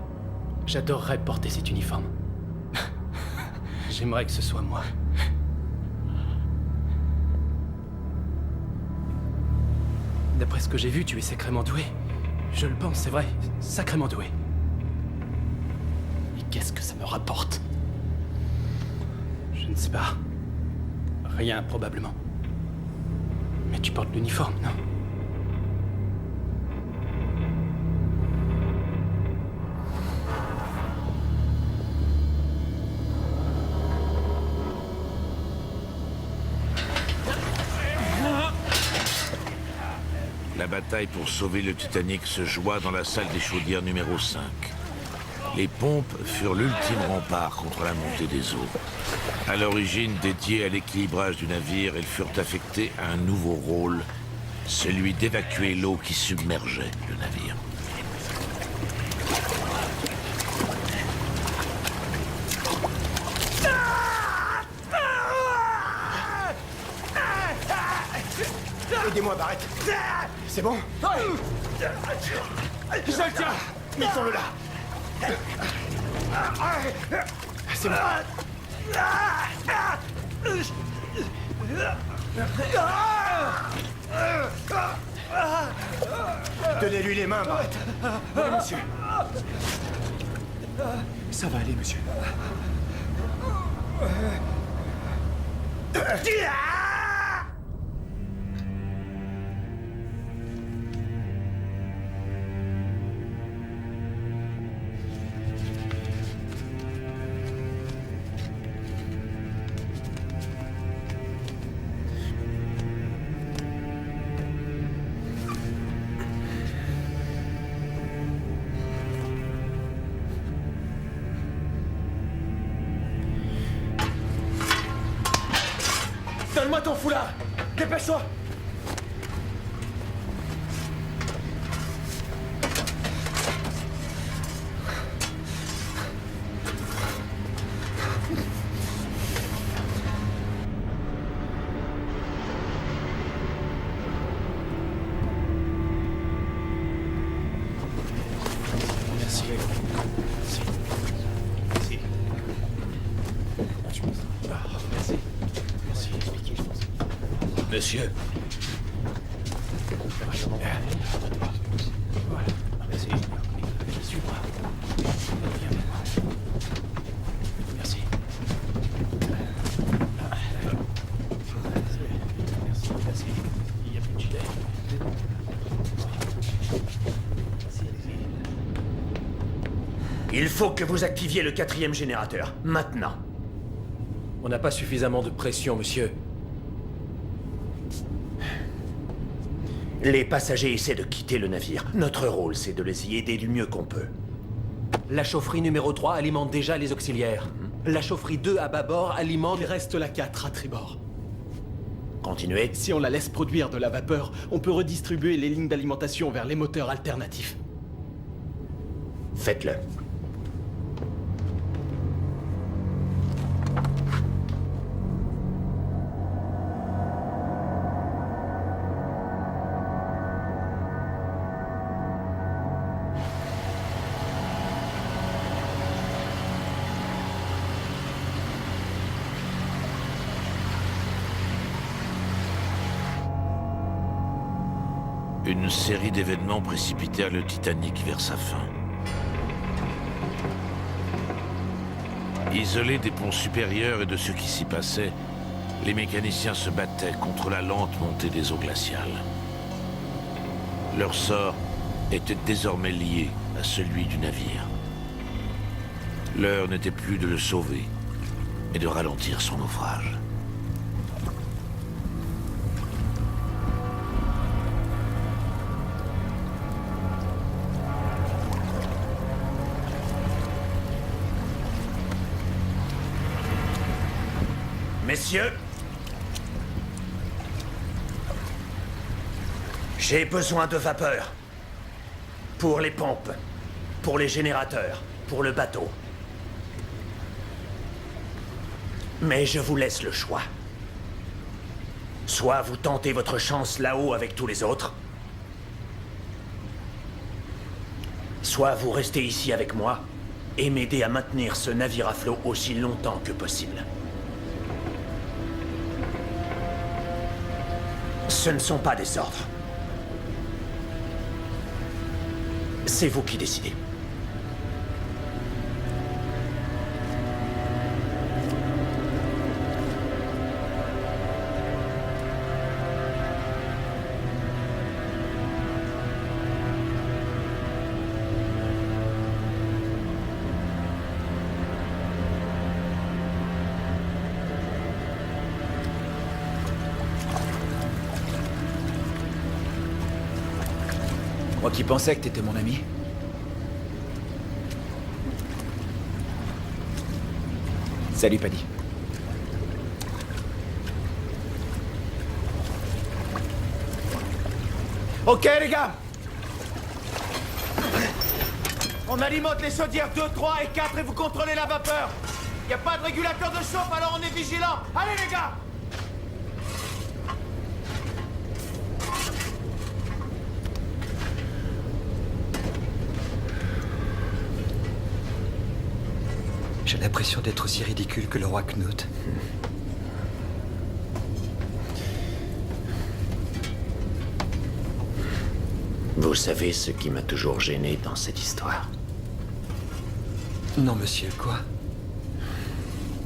j'adorerais porter cet uniforme. J'aimerais que ce soit moi. D'après ce que j'ai vu, tu es sacrément doué. Je le pense, c'est vrai, sacrément doué. Et qu'est-ce que ça me rapporte? Je ne sais pas. Rien, probablement. Mais tu portes l'uniforme, non? La bataille pour sauver le Titanic se joua dans la salle des chaudières numéro 5. Les pompes furent l'ultime rempart contre la montée des eaux. À l'origine dédiées à l'équilibrage du navire, elles furent affectées à un nouveau rôle, celui d'évacuer l'eau qui submergeait le navire. Aidez-moi, Barrett. C'est bon? Je le tiens. Mettons-le là. C'est bon. Donnez-lui les mains, Barrett. Oui, monsieur. Ça va aller, monsieur. Donne-moi ton foulard. Dépêche-toi. Merci. Monsieur. Voilà. Merci. Suis-moi. Merci. Merci. Il n'y a plus de gilet. Il faut que vous activiez le 4e générateur, maintenant. On n'a pas suffisamment de pression, monsieur. Les passagers essaient de quitter le navire. Notre rôle, c'est de les y aider du mieux qu'on peut. La chaufferie numéro 3 alimente déjà les auxiliaires. La chaufferie 2 à bâbord alimente... Il reste la 4 à tribord. Continuez. Si on la laisse produire de la vapeur, on peut redistribuer les lignes d'alimentation vers les moteurs alternatifs. Faites-le. Une série d'événements précipitèrent le Titanic vers sa fin. Isolés des ponts supérieurs et de ce qui s'y passait, les mécaniciens se battaient contre la lente montée des eaux glaciales. Leur sort était désormais lié à celui du navire. L'heure n'était plus de le sauver et de ralentir son naufrage. Messieurs, j'ai besoin de vapeur. Pour les pompes, pour les générateurs, pour le bateau. Mais je vous laisse le choix. Soit vous tentez votre chance là-haut avec tous les autres, soit Soit vous restez ici avec moi et m'aidez à maintenir ce navire à flot aussi longtemps que possible. Ce ne sont pas des ordres. C'est vous qui décidez. Moi qui pensais que t'étais mon ami. Salut, Paddy. Ok, les gars. On alimente les chaudières 2, 3 et 4 et vous contrôlez la vapeur. Y a pas de régulateur de chauffe, alors on est vigilant. Allez, les gars. J'ai l'impression d'être aussi ridicule que le roi Knut. Vous savez ce qui m'a toujours gêné dans cette histoire? Non, monsieur, quoi?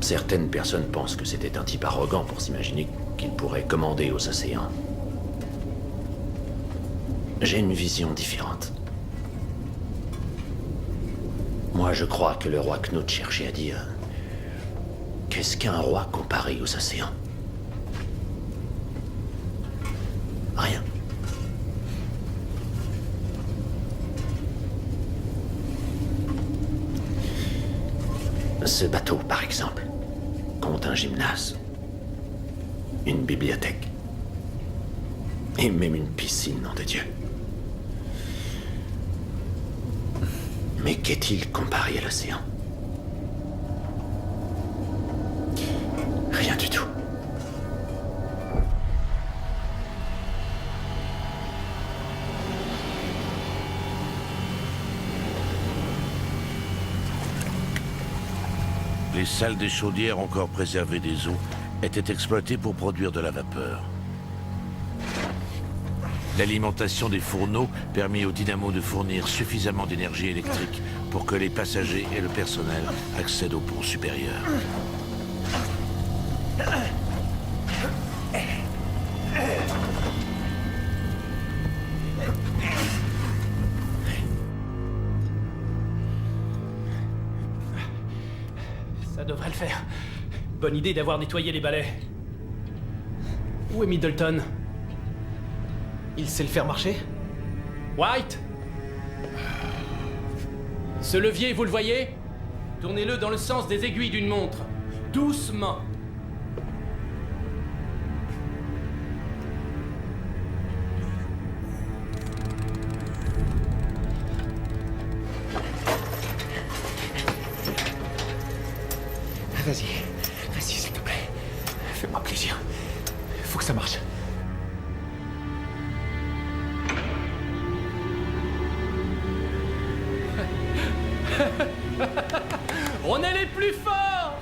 Certaines personnes pensent que c'était un type arrogant pour s'imaginer qu'il pourrait commander aux océans. J'ai une vision différente. Moi, je crois que le roi Knut cherchait à dire... Qu'est-ce qu'un roi comparé aux océans? Rien. Ce bateau, par exemple, compte un gymnase, une bibliothèque, et même une piscine, nom de Dieu. Mais qu'est-il comparé à l'océan? Rien du tout. Les salles des chaudières encore préservées des eaux étaient exploitées pour produire de la vapeur. L'alimentation des fourneaux permit au dynamo de fournir suffisamment d'énergie électrique pour que les passagers et le personnel accèdent au pont supérieur. Ça devrait le faire. Bonne idée d'avoir nettoyé les balais. Où est Middleton? Il sait le faire marcher? White? Ce levier, vous le voyez? Tournez-le dans le sens des aiguilles d'une montre. Doucement. Vas-y, s'il te plaît. Fais-moi plaisir. Faut que ça marche. On est les plus forts!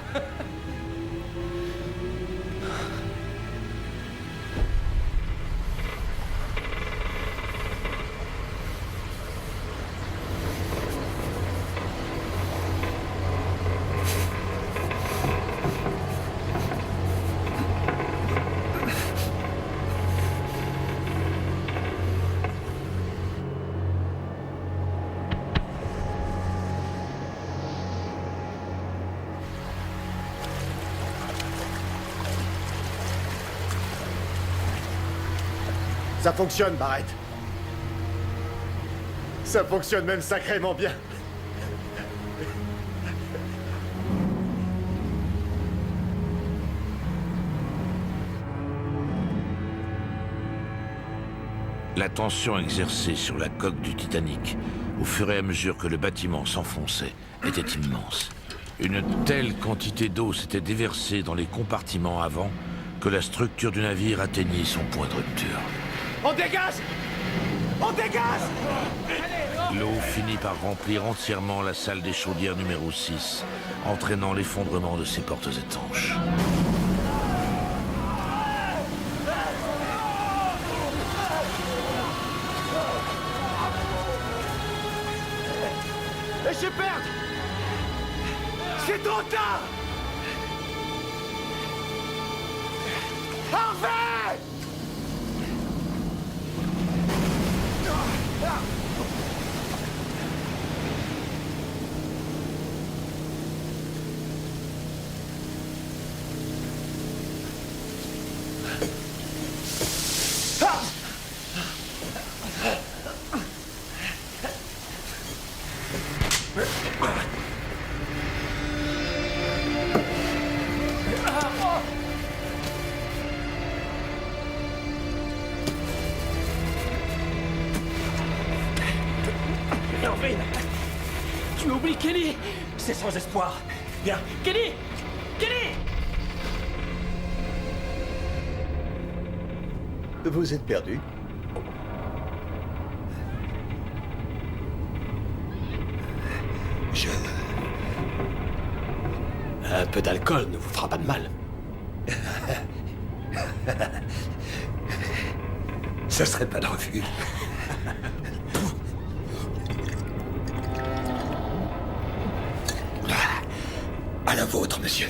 Ça fonctionne, Barrett. Ça fonctionne même sacrément bien. La tension exercée sur la coque du Titanic, au fur et à mesure que le bâtiment s'enfonçait, était immense. Une telle quantité d'eau s'était déversée dans les compartiments avant que la structure du navire atteignit son point de rupture. On dégage! On dégage! L'eau finit par remplir entièrement la salle des chaudières numéro 6, entraînant l'effondrement de ses portes étanches. Et je perds. C'est trop tard. Harvey! Irving! Tu oublies Kelly! C'est sans espoir. Bien. Kelly! Kelly! Vous êtes perdu. Un peu d'alcool ne vous fera pas de mal. Ça serait pas de refus. À la vôtre, monsieur.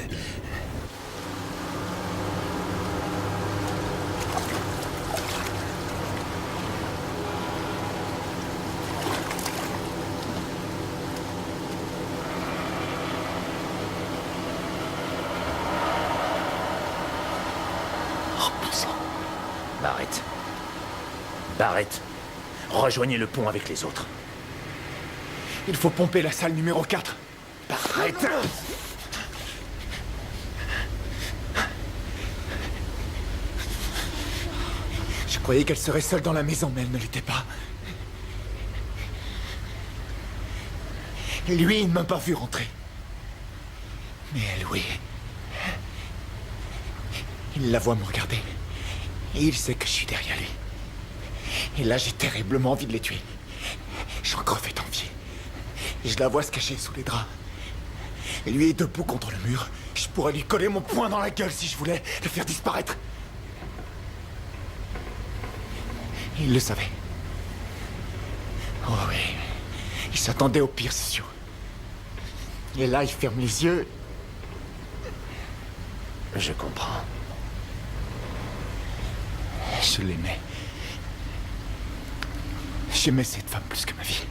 Barrett. Barrett. Rejoignez le pont avec les autres. Il faut pomper la salle numéro 4. Barrett! Je croyais qu'elle serait seule dans la maison, mais elle ne l'était pas. Et lui, il ne m'a pas vu rentrer. Mais elle, oui. Il la voit me regarder. Et il sait que je suis derrière lui. Et là, j'ai terriblement envie de les tuer. J'en crevais d'envie. Et je la vois se cacher sous les draps. Et lui est debout contre le mur. Je pourrais lui coller mon poing dans la gueule si je voulais le faire disparaître. Et il le savait. Oh oui. Il s'attendait au pire, c'est sûr. Et là, il ferme les yeux. Je comprends. Je l'aimais. J'aimais cette femme plus que ma vie.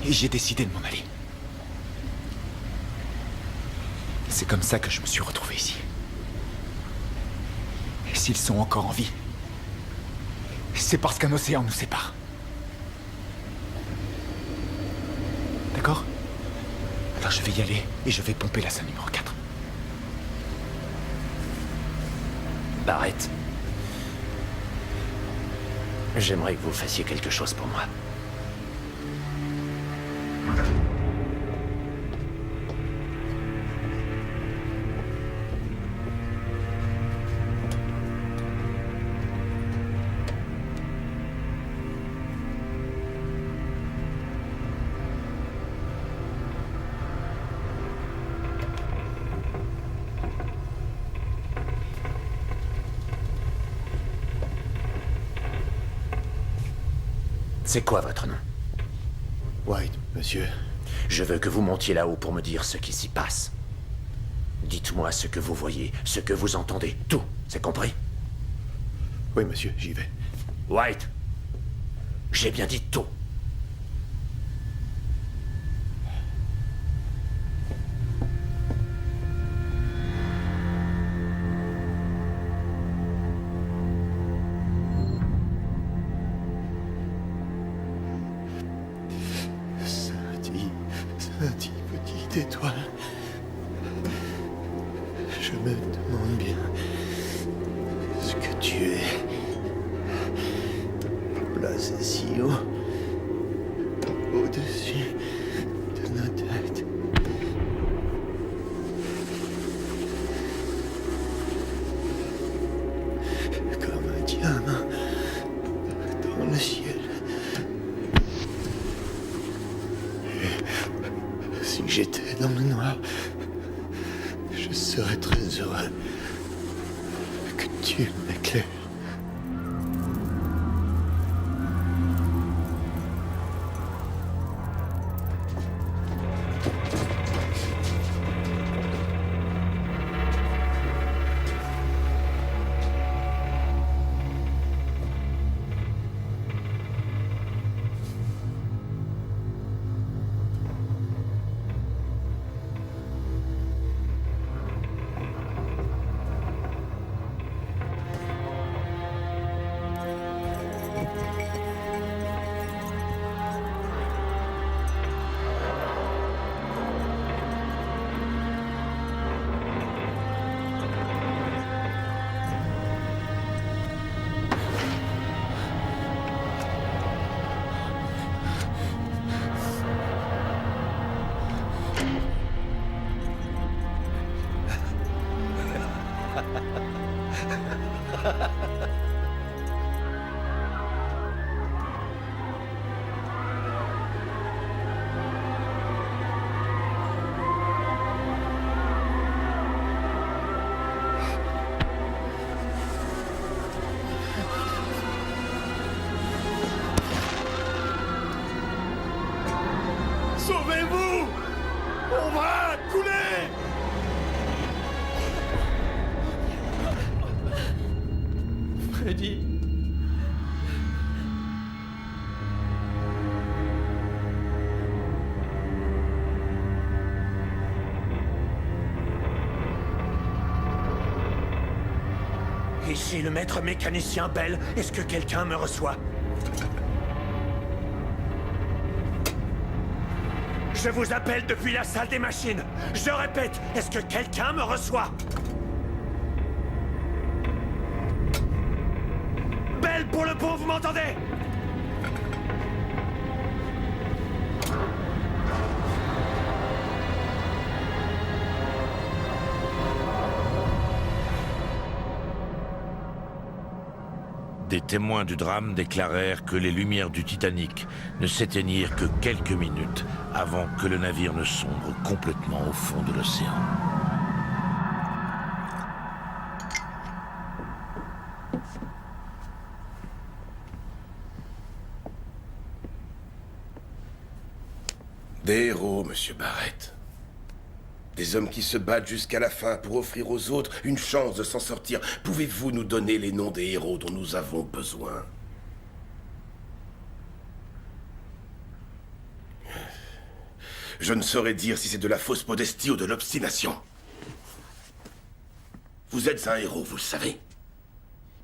Et j'ai décidé de m'en aller. C'est comme ça que je me suis retrouvé ici. Et s'ils sont encore en vie, c'est parce qu'un océan nous sépare. D'accord? Alors je vais y aller et je vais pomper la salle numéro 4. Barrett. J'aimerais que vous fassiez quelque chose pour moi. C'est quoi votre nom? White, monsieur. Je veux que vous montiez là-haut pour me dire ce qui s'y passe. Dites-moi ce que vous voyez, ce que vous entendez, tout, c'est compris? Oui, monsieur, j'y vais. White, j'ai bien dit tout. Sainte petite étoile. Je me demande bien ce que tu es. Placé si haut, au-dessus de nos têtes. Comme un diamant dans le ciel. très heureux que tu m'éclaires. Sauvez-vous! On va couler! Freddy. Ici le maître mécanicien Bell. Est-ce que quelqu'un me reçoit? Je vous appelle depuis la salle des machines. Je répète, est-ce que quelqu'un me reçoit? Bell pour le pont, vous m'entendez? Des témoins du drame déclarèrent que les lumières du Titanic ne s'éteignirent que quelques minutes avant que le navire ne sombre complètement au fond de l'océan. Des héros, monsieur Barrett. Des hommes qui se battent jusqu'à la fin pour offrir aux autres une chance de s'en sortir. Pouvez-vous nous donner les noms des héros dont nous avons besoin? Je ne saurais dire si c'est de la fausse modestie ou de l'obstination. Vous êtes un héros, vous le savez.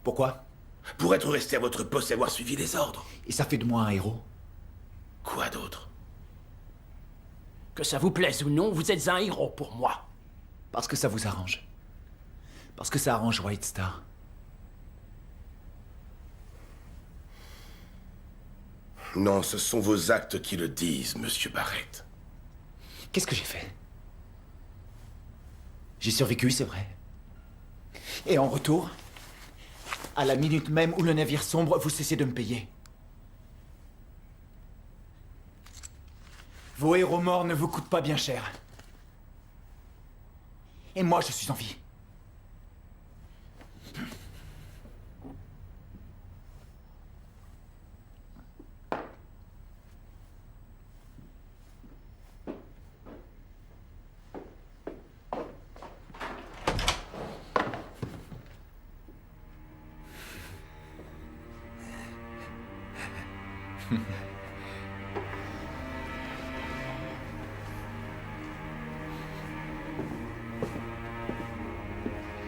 Pourquoi? Pour être resté à votre poste et avoir suivi les ordres. Et ça fait de moi un héros? Quoi d'autre? Que ça vous plaise ou non, vous êtes un héros pour moi. Parce que ça vous arrange. Parce que ça arrange White Star. Non, ce sont vos actes qui le disent, monsieur Barrett. Qu'est-ce que j'ai fait? J'ai survécu, c'est vrai. Et en retour, à la minute même où le navire sombre, vous cessez de me payer. Vos héros morts ne vous coûtent pas bien cher. Et moi, je suis en vie.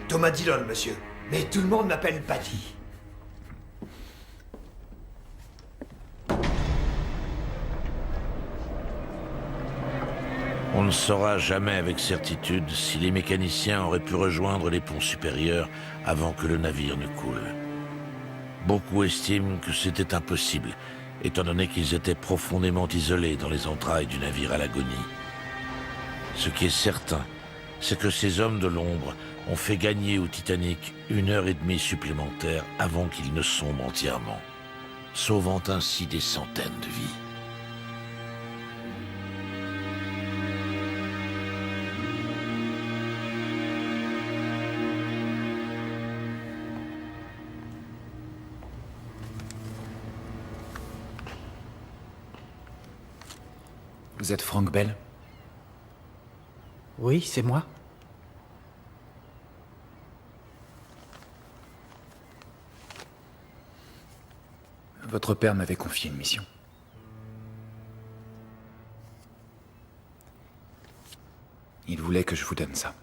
Thomas Dillon, monsieur. Mais tout le monde m'appelle Paddy. On ne saura jamais avec certitude si les mécaniciens auraient pu rejoindre les ponts supérieurs avant que le navire ne coule. Beaucoup estiment que c'était impossible, étant donné qu'ils étaient profondément isolés dans les entrailles du navire à l'agonie. Ce qui est certain, c'est que ces hommes de l'ombre ont fait gagner au Titanic 1h30 supplémentaire avant qu'il ne sombre entièrement, sauvant ainsi des centaines de vies. Vous êtes Frank Bell? Oui, c'est moi. Votre père m'avait confié une mission. Il voulait que je vous donne ça.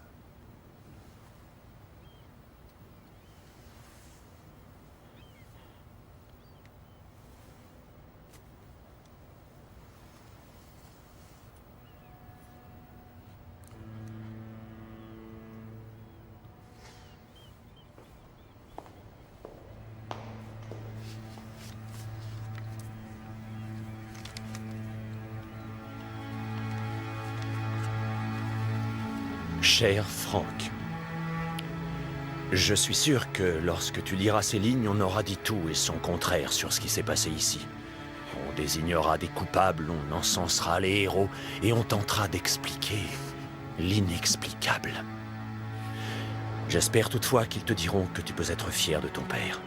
Cher Frank, je suis sûr que lorsque tu liras ces lignes, on aura dit tout et son contraire sur ce qui s'est passé ici. On désignera des coupables, on encensera les héros et on tentera d'expliquer l'inexplicable. J'espère toutefois qu'ils te diront que tu peux être fier de ton père.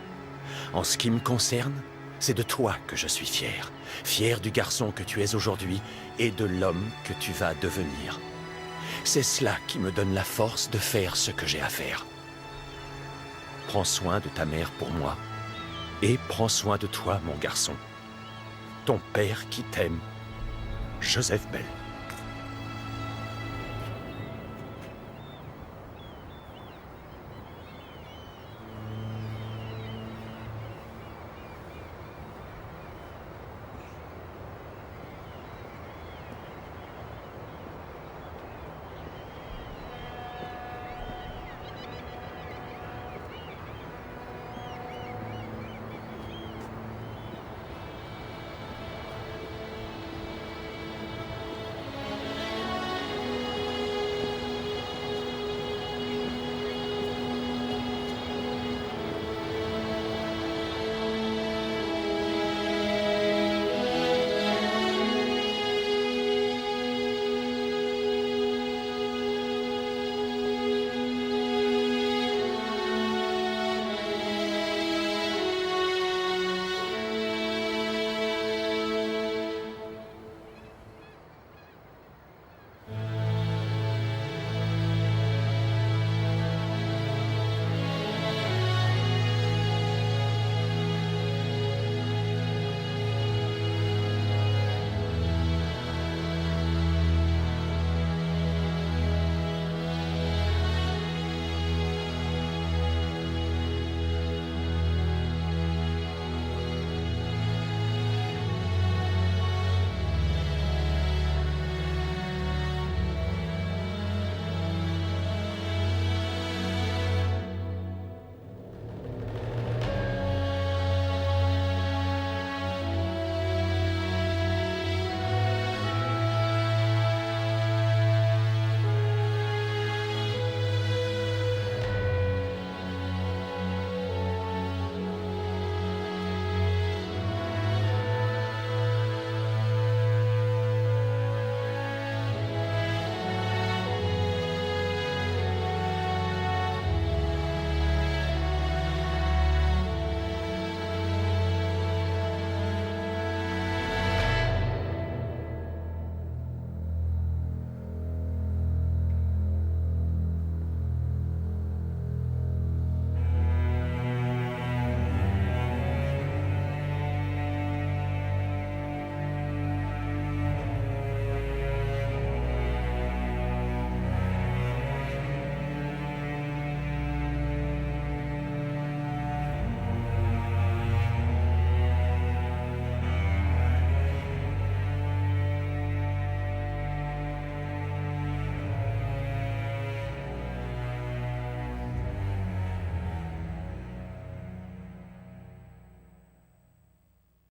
En ce qui me concerne, c'est de toi que je suis fier. Fier du garçon que tu es aujourd'hui et de l'homme que tu vas devenir. C'est cela qui me donne la force de faire ce que j'ai à faire. Prends soin de ta mère pour moi et prends soin de toi, mon garçon. Ton père qui t'aime, Joseph Bell.